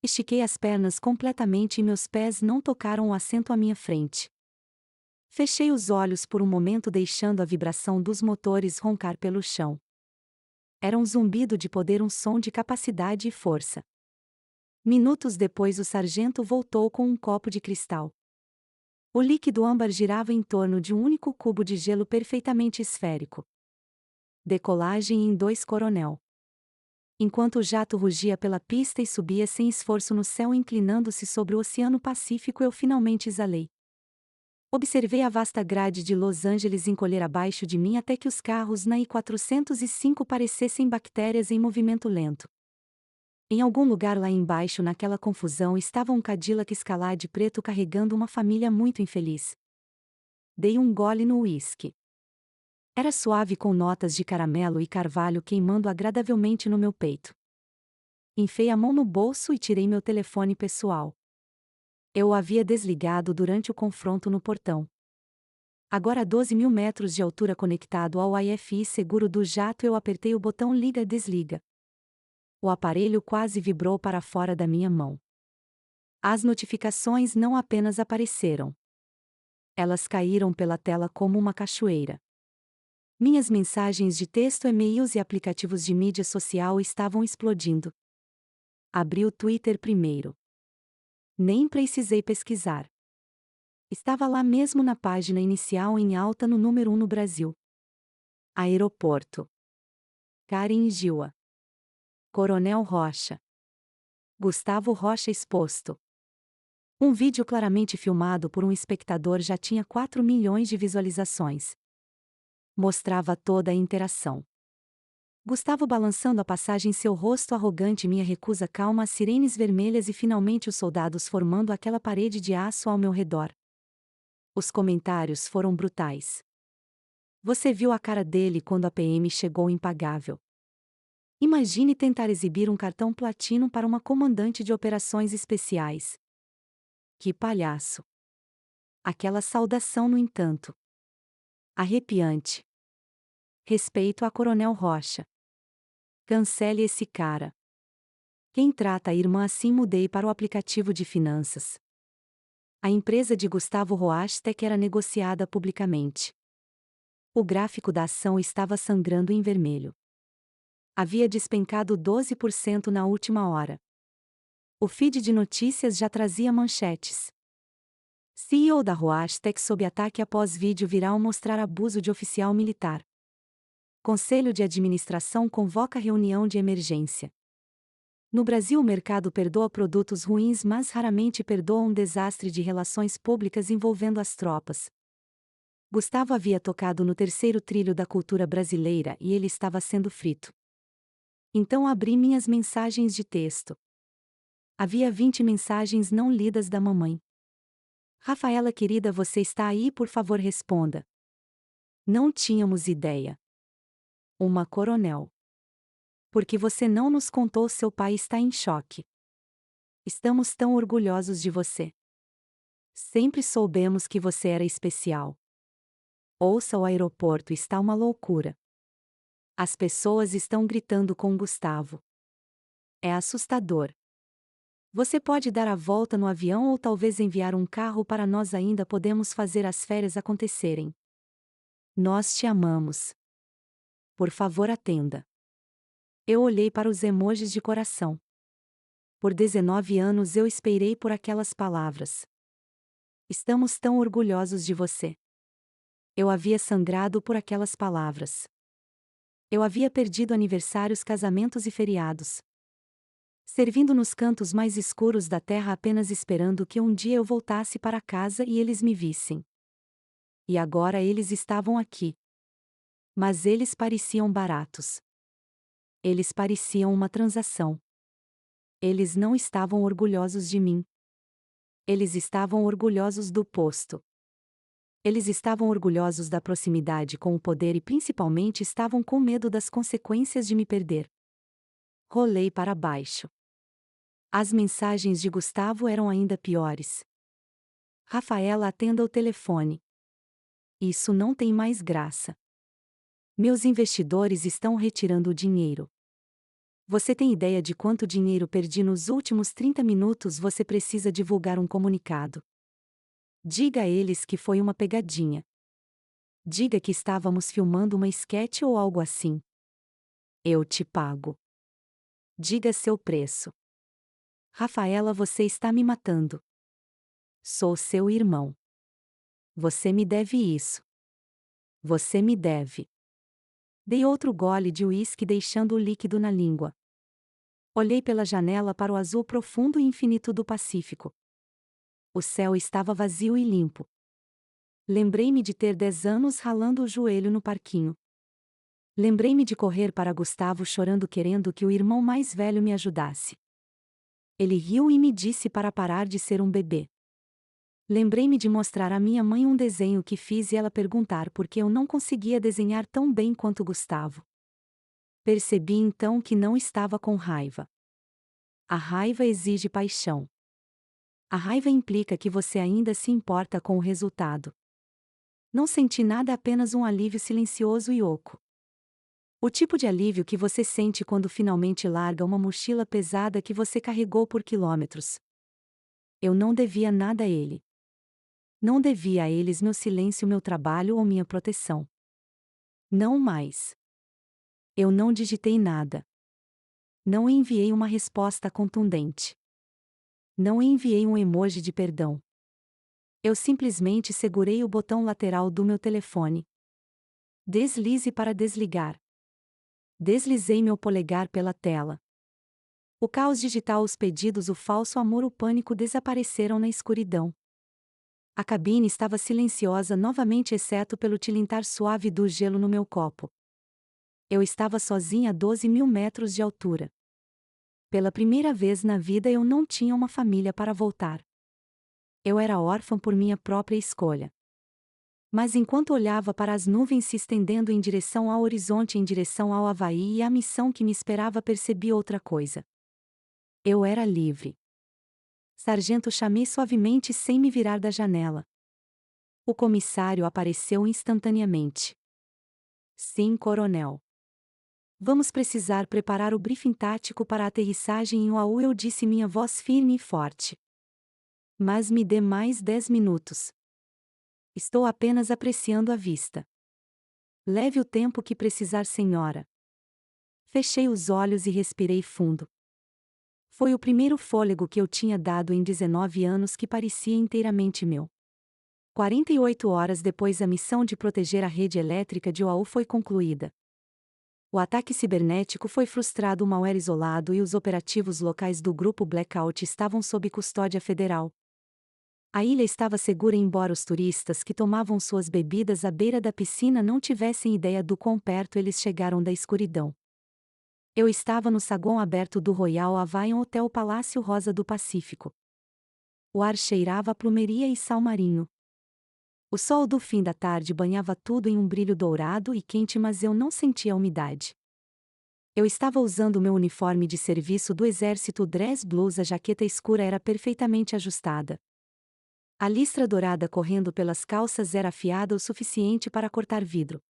Estiquei as pernas completamente e meus pés não tocaram o assento à minha frente. Fechei os olhos por um momento, deixando a vibração dos motores roncar pelo chão. Era um zumbido de poder, um som de capacidade e força. Minutos depois, o sargento voltou com um copo de cristal. O líquido âmbar girava em torno de um único cubo de gelo perfeitamente esférico. Decolagem em 2, coronel. Enquanto o jato rugia pela pista e subia sem esforço no céu, inclinando-se sobre o Oceano Pacífico, eu finalmente exalei. Observei a vasta grade de Los Angeles encolher abaixo de mim até que os carros na I-405 parecessem bactérias em movimento lento. Em algum lugar lá embaixo, naquela confusão, estava um Cadillac Escalade preto carregando uma família muito infeliz. Dei um gole no uísque. Era suave, com notas de caramelo e carvalho queimando agradavelmente no meu peito. Enfiei a mão no bolso e tirei meu telefone pessoal. Eu o havia desligado durante o confronto no portão. Agora, a 12.000 metros de altura, conectado ao Wi-Fi seguro do jato, eu apertei o botão liga-desliga. O aparelho quase vibrou para fora da minha mão. As notificações não apenas apareceram. Elas caíram pela tela como uma cachoeira. Minhas mensagens de texto, e-mails e aplicativos de mídia social estavam explodindo. Abri o Twitter primeiro. Nem precisei pesquisar. Estava lá mesmo na página inicial, em alta, no número 1 no Brasil. Aeroporto. Karen Gilwa. Coronel Rocha. Gustavo Rocha exposto. Um vídeo claramente filmado por um espectador já tinha 4 milhões de visualizações. Mostrava toda a interação. Gustavo balançando a passagem, seu rosto arrogante, minha recusa calma, as sirenes vermelhas e finalmente os soldados formando aquela parede de aço ao meu redor. Os comentários foram brutais. Você viu a cara dele quando a PM chegou, impagável. Imagine tentar exibir um cartão platino para uma comandante de operações especiais. Que palhaço. Aquela saudação, no entanto. Arrepiante. Respeito a Coronel Rocha. Cancele esse cara. Quem trata a irmã assim? Mudei para o aplicativo de finanças. A empresa de Gustavo Roach era negociada publicamente. O gráfico da ação estava sangrando em vermelho. Havia despencado 12% na última hora. O feed de notícias já trazia manchetes. CEO da Roach sob ataque após vídeo viral mostrar abuso de oficial militar. Conselho de administração convoca reunião de emergência. No Brasil, o mercado perdoa produtos ruins, mas raramente perdoa um desastre de relações públicas envolvendo as tropas. Gustavo havia tocado no terceiro trilho da cultura brasileira e ele estava sendo frito. Então abri minhas mensagens de texto. Havia 20 mensagens não lidas da mamãe. Rafaela querida, você está aí? Por favor, responda. Não tínhamos ideia. Uma coronel. Porque você não nos contou? Seu pai está em choque. Estamos tão orgulhosos de você. Sempre soubemos que você era especial. Ouça, o aeroporto está uma loucura. As pessoas estão gritando com Gustavo. É assustador. Você pode dar a volta no avião ou talvez enviar um carro para nós ainda podemos fazer as férias acontecerem. Nós te amamos. Por favor, atenda. Eu olhei para os emojis de coração. Por 19 anos eu esperei por aquelas palavras. Estamos tão orgulhosos de você. Eu havia sangrado por aquelas palavras. Eu havia perdido aniversários, casamentos e feriados. Servindo nos cantos mais escuros da terra apenas esperando que um dia eu voltasse para casa e eles me vissem. E agora eles estavam aqui. Mas eles pareciam baratos. Eles pareciam uma transação. Eles não estavam orgulhosos de mim. Eles estavam orgulhosos do posto. Eles estavam orgulhosos da proximidade com o poder e principalmente estavam com medo das consequências de me perder. Rolei para baixo. As mensagens de Gustavo eram ainda piores. Rafaela, atenda o telefone. Isso não tem mais graça. Meus investidores estão retirando o dinheiro. Você tem ideia de quanto dinheiro perdi nos últimos 30 minutos? Você precisa divulgar um comunicado. Diga a eles que foi uma pegadinha. Diga que estávamos filmando uma esquete ou algo assim. Eu te pago. Diga seu preço. Rafaela, você está me matando. Sou seu irmão. Você me deve isso. Você me deve. Dei outro gole de uísque deixando o líquido na língua. Olhei pela janela para o azul profundo e infinito do Pacífico. O céu estava vazio e limpo. Lembrei-me de ter 10 anos ralando o joelho no parquinho. Lembrei-me de correr para Gustavo chorando querendo que o irmão mais velho me ajudasse. Ele riu e me disse para parar de ser um bebê. Lembrei-me de mostrar à minha mãe um desenho que fiz e ela perguntar por que eu não conseguia desenhar tão bem quanto Gustavo. Percebi então que não estava com raiva. A raiva exige paixão. A raiva implica que você ainda se importa com o resultado. Não senti nada, apenas um alívio silencioso e oco. O tipo de alívio que você sente quando finalmente larga uma mochila pesada que você carregou por quilômetros. Eu não devia nada a ele. Não devia a eles meu silêncio, meu trabalho ou minha proteção. Não mais. Eu não digitei nada. Não enviei uma resposta contundente. Não enviei um emoji de perdão. Eu simplesmente segurei o botão lateral do meu telefone. Deslize para desligar. Deslizei meu polegar pela tela. O caos digital, os pedidos, o falso amor, o pânico desapareceram na escuridão. A cabine estava silenciosa novamente, exceto pelo tilintar suave do gelo no meu copo. Eu estava sozinha a 12.000 metros de altura. Pela primeira vez na vida eu não tinha uma família para voltar. Eu era órfã por minha própria escolha. Mas enquanto olhava para as nuvens se estendendo em direção ao horizonte, em direção ao Havaí e à missão que me esperava, percebi outra coisa. Eu era livre. Sargento, chamei suavemente sem me virar da janela. O comissário apareceu instantaneamente. Sim, coronel. Vamos precisar preparar o briefing tático para a aterrissagem em Oahu, eu disse, minha voz firme e forte. Mas me dê mais 10 minutos. Estou apenas apreciando a vista. Leve o tempo que precisar, senhora. Fechei os olhos e respirei fundo. Foi o primeiro fôlego que eu tinha dado em 19 anos que parecia inteiramente meu. 48 horas depois, a missão de proteger a rede elétrica de Oahu foi concluída. O ataque cibernético foi frustrado, o malware isolado e os operativos locais do grupo Blackout estavam sob custódia federal. A ilha estava segura, embora os turistas que tomavam suas bebidas à beira da piscina não tivessem ideia do quão perto eles chegaram da escuridão. Eu estava no saguão aberto do Royal Hawaiian Hotel Palácio Rosa do Pacífico. O ar cheirava a plumeria e sal marinho. O sol do fim da tarde banhava tudo em um brilho dourado e quente, mas eu não sentia a umidade. Eu estava usando meu uniforme de serviço do exército, dress blues, a jaqueta escura era perfeitamente ajustada. A listra dourada correndo pelas calças era afiada o suficiente para cortar vidro.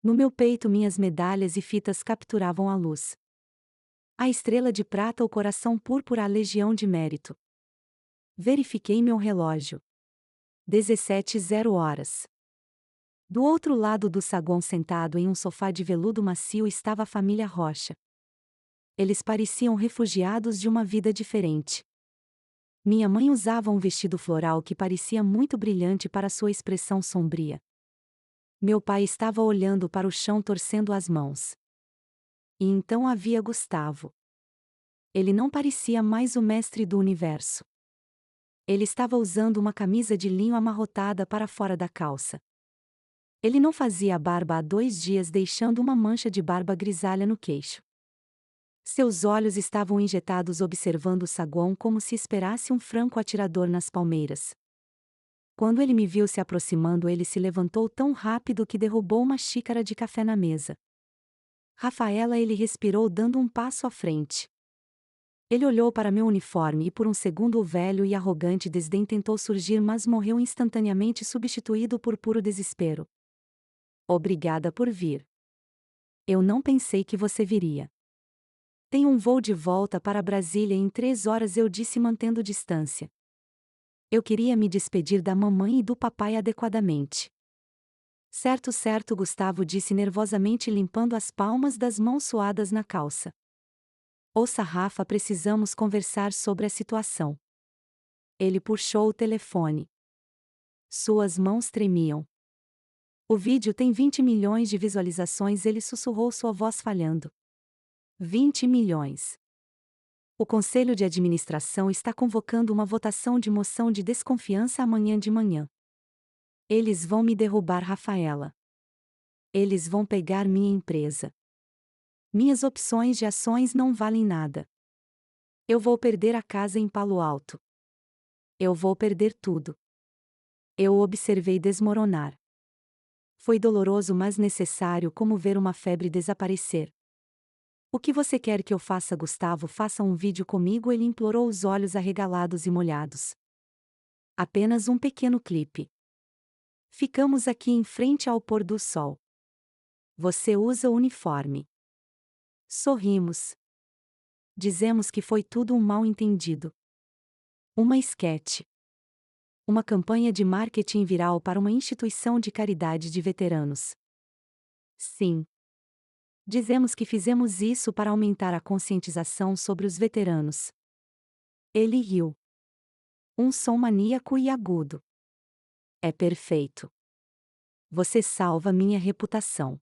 No meu peito, minhas medalhas e fitas capturavam a luz. A estrela de prata, o coração púrpura, a legião de mérito. Verifiquei meu relógio. 17h. Do outro lado do saguão, sentado em um sofá de veludo macio, estava a família Rocha. Eles pareciam refugiados de uma vida diferente. Minha mãe usava um vestido floral que parecia muito brilhante para sua expressão sombria. Meu pai estava olhando para o chão, torcendo as mãos. E então havia Gustavo. Ele não parecia mais o mestre do universo. Ele estava usando uma camisa de linho amarrotada para fora da calça. Ele não fazia a barba há 2 dias, deixando uma mancha de barba grisalha no queixo. Seus olhos estavam injetados, observando o saguão como se esperasse um franco atirador nas palmeiras. Quando ele me viu se aproximando, ele se levantou tão rápido que derrubou uma xícara de café na mesa. Rafaela, ele respirou, dando um passo à frente. Ele olhou para meu uniforme e por um segundo o velho e arrogante desdém tentou surgir, mas morreu instantaneamente, substituído por puro desespero. Obrigada por vir. Eu não pensei que você viria. Tenho um voo de volta para Brasília em 3 horas, eu disse, mantendo distância. Eu queria me despedir da mamãe e do papai adequadamente. Certo, certo, Gustavo disse nervosamente, limpando as palmas das mãos suadas na calça. Ouça, Rafa, precisamos conversar sobre a situação. Ele puxou o telefone. Suas mãos tremiam. O vídeo tem 20 milhões de visualizações, ele sussurrou, sua voz falhando. 20 milhões. O Conselho de Administração está convocando uma votação de moção de desconfiança amanhã de manhã. Eles vão me derrubar, Rafaela. Eles vão pegar minha empresa. Minhas opções de ações não valem nada. Eu vou perder a casa em Palo Alto. Eu vou perder tudo. Eu o observei desmoronar. Foi doloroso, mas necessário, como ver uma febre desaparecer. O que você quer que eu faça, Gustavo? Faça um vídeo comigo, ele implorou, os olhos arregalados e molhados. Apenas um pequeno clipe. Ficamos aqui em frente ao pôr do sol. Você usa o uniforme. Sorrimos. Dizemos que foi tudo um mal-entendido. Uma esquete. Uma campanha de marketing viral para uma instituição de caridade de veteranos. Sim. Dizemos que fizemos isso para aumentar a conscientização sobre os veteranos. Ele riu. Um som maníaco e agudo. É perfeito. Você salva minha reputação.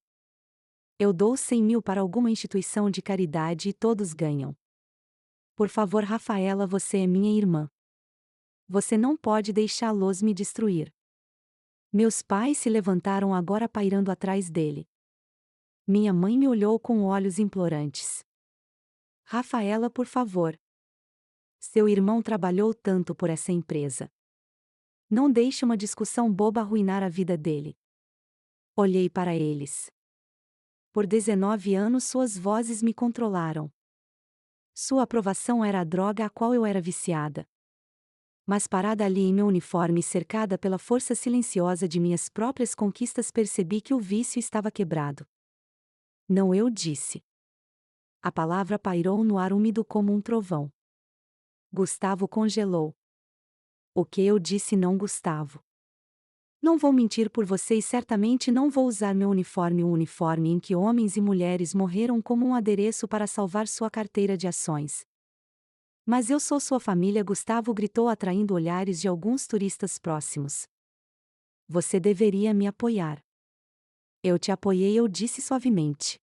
Eu dou 100 mil para alguma instituição de caridade e todos ganham. Por favor, Rafaela, você é minha irmã. Você não pode deixá-los me destruir. Meus pais se levantaram agora, pairando atrás dele. Minha mãe me olhou com olhos implorantes. Rafaela, por favor. Seu irmão trabalhou tanto por essa empresa. Não deixe uma discussão boba arruinar a vida dele. Olhei para eles. Por 19 anos suas vozes me controlaram. Sua aprovação era a droga a qual eu era viciada. Mas parada ali em meu uniforme, cercada pela força silenciosa de minhas próprias conquistas, percebi que o vício estava quebrado. Não, eu disse. A palavra pairou no ar úmido como um trovão. Gustavo congelou. O que eu disse? Não, Gustavo. Não vou mentir por você e certamente não vou usar meu uniforme, um uniforme em que homens e mulheres morreram como um adereço para salvar sua carteira de ações. Mas eu sou sua família, Gustavo gritou, atraindo olhares de alguns turistas próximos. Você deveria me apoiar. Eu te apoiei, eu disse suavemente.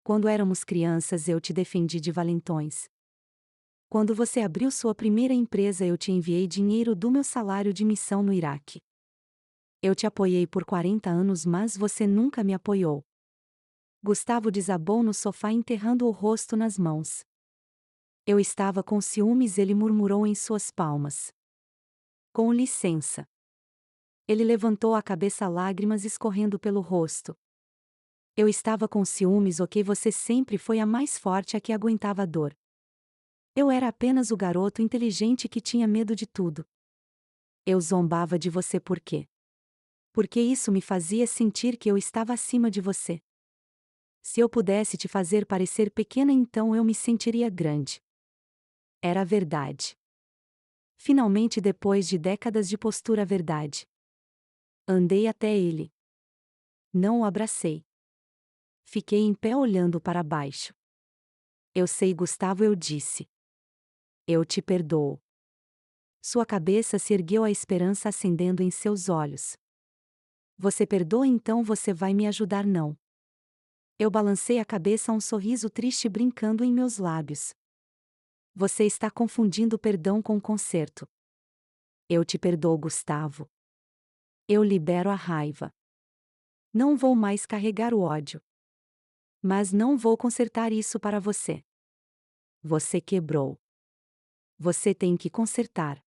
Quando éramos crianças eu te defendi de valentões. Quando você abriu sua primeira empresa eu te enviei dinheiro do meu salário de missão no Iraque. Eu te apoiei por 40 anos, mas você nunca me apoiou. Gustavo desabou no sofá, enterrando o rosto nas mãos. Eu estava com ciúmes, ele murmurou em suas palmas. Com licença. Ele levantou a cabeça, lágrimas escorrendo pelo rosto. Eu estava com ciúmes, ok, você sempre foi a mais forte, a que aguentava a dor. Eu era apenas o garoto inteligente que tinha medo de tudo. Eu zombava de você por quê? Porque isso me fazia sentir que eu estava acima de você. Se eu pudesse te fazer parecer pequena, então eu me sentiria grande. Era a verdade. Finalmente, depois de décadas de postura verdade. Andei até ele. Não o abracei. Fiquei em pé olhando para baixo. Eu sei, Gustavo, eu disse. Eu te perdoo. Sua cabeça se ergueu, a esperança acendendo em seus olhos. Você perdoa, então você vai me ajudar, não? Eu balancei a cabeça, um sorriso triste brincando em meus lábios. Você está confundindo perdão com conserto. Eu te perdoo, Gustavo. Eu libero a raiva. Não vou mais carregar o ódio. Mas não vou consertar isso para você. Você quebrou. Você tem que consertar.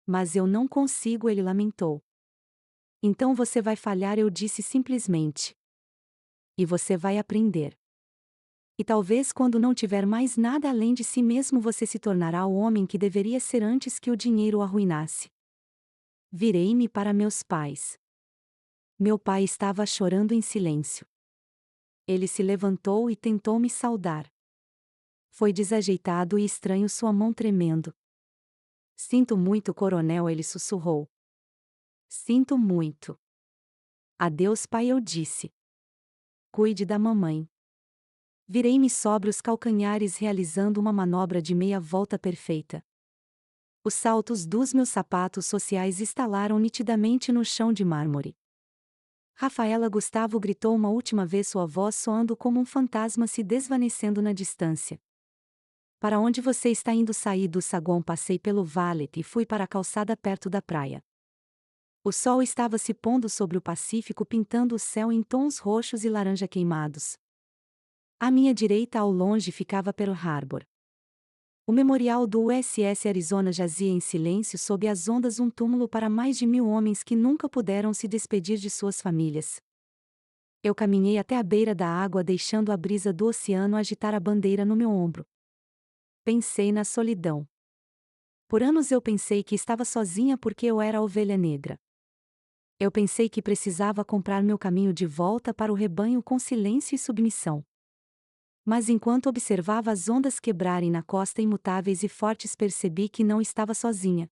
Mas eu não consigo, ele lamentou. Então você vai falhar, eu disse simplesmente. E você vai aprender. E talvez quando não tiver mais nada além de si mesmo, você se tornará o homem que deveria ser antes que o dinheiro o arruinasse. Virei-me para meus pais. Meu pai estava chorando em silêncio. Ele se levantou e tentou me saudar. Foi desajeitado e estranho, sua mão tremendo. Sinto muito, coronel, ele sussurrou. Sinto muito. Adeus, pai, eu disse. Cuide da mamãe. Virei-me sobre os calcanhares, realizando uma manobra de meia volta perfeita. Os saltos dos meus sapatos sociais estalaram nitidamente no chão de mármore. Rafaela, Gustavo, gritou uma última vez, sua voz soando como um fantasma se desvanecendo na distância. Para onde você está indo? Saí do saguão, passei pelo valet e fui para a calçada perto da praia. O sol estava se pondo sobre o Pacífico, pintando o céu em tons roxos e laranja queimados. À minha direita, ao longe, ficava Pearl Harbor. O memorial do USS Arizona jazia em silêncio sob as ondas, um túmulo para mais de 1000 homens que nunca puderam se despedir de suas famílias. Eu caminhei até a beira da água, deixando a brisa do oceano agitar a bandeira no meu ombro. Pensei na solidão. Por anos eu pensei que estava sozinha porque eu era a ovelha negra. Eu pensei que precisava comprar meu caminho de volta para o rebanho com silêncio e submissão. Mas enquanto observava as ondas quebrarem na costa imutáveis e fortes, percebi que não estava sozinha.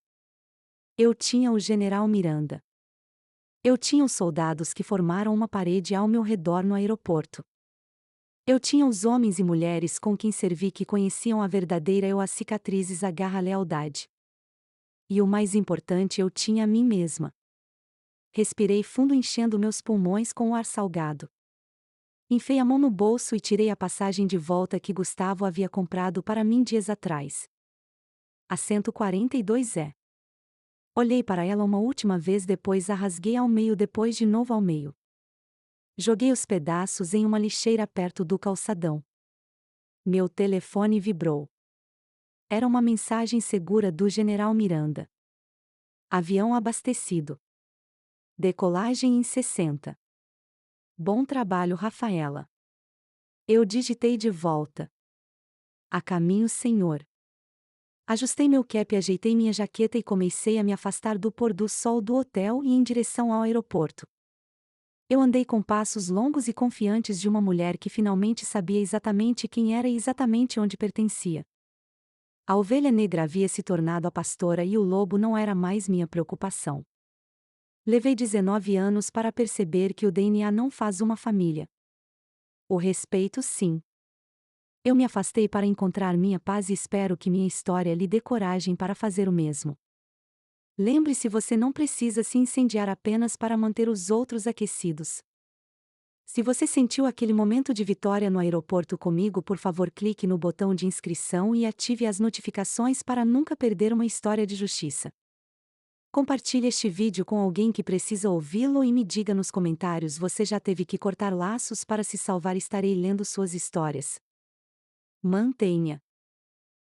Eu tinha o general Miranda. Eu tinha os soldados que formaram uma parede ao meu redor no aeroporto. Eu tinha os homens e mulheres com quem servi, que conheciam a verdadeira eu, as cicatrizes, a garra, a lealdade. E o mais importante, eu tinha a mim mesma. Respirei fundo, enchendo meus pulmões com o ar salgado. Enfiei a mão no bolso e tirei a passagem de volta que Gustavo havia comprado para mim dias atrás. Assento 42E. Olhei para ela uma última vez, depois a rasguei ao meio, depois de novo ao meio. Joguei os pedaços em uma lixeira perto do calçadão. Meu telefone vibrou. Era uma mensagem segura do general Miranda. Avião abastecido. Decolagem em 60. Bom trabalho, Rafaela. Eu digitei de volta. A caminho, senhor. Ajustei meu cap, ajeitei minha jaqueta e comecei a me afastar do pôr do sol do hotel e em direção ao aeroporto. Eu andei com passos longos e confiantes de uma mulher que finalmente sabia exatamente quem era e exatamente onde pertencia. A ovelha negra havia se tornado a pastora e o lobo não era mais minha preocupação. Levei 19 anos para perceber que o DNA não faz uma família. O respeito, sim. Eu me afastei para encontrar minha paz e espero que minha história lhe dê coragem para fazer o mesmo. Lembre-se, você não precisa se incendiar apenas para manter os outros aquecidos. Se você sentiu aquele momento de vitória no aeroporto comigo, por favor, clique no botão de inscrição e ative as notificações para nunca perder uma história de justiça. Compartilhe este vídeo com alguém que precisa ouvi-lo e me diga nos comentários: você já teve que cortar laços para se salvar? Estarei lendo suas histórias. Mantenha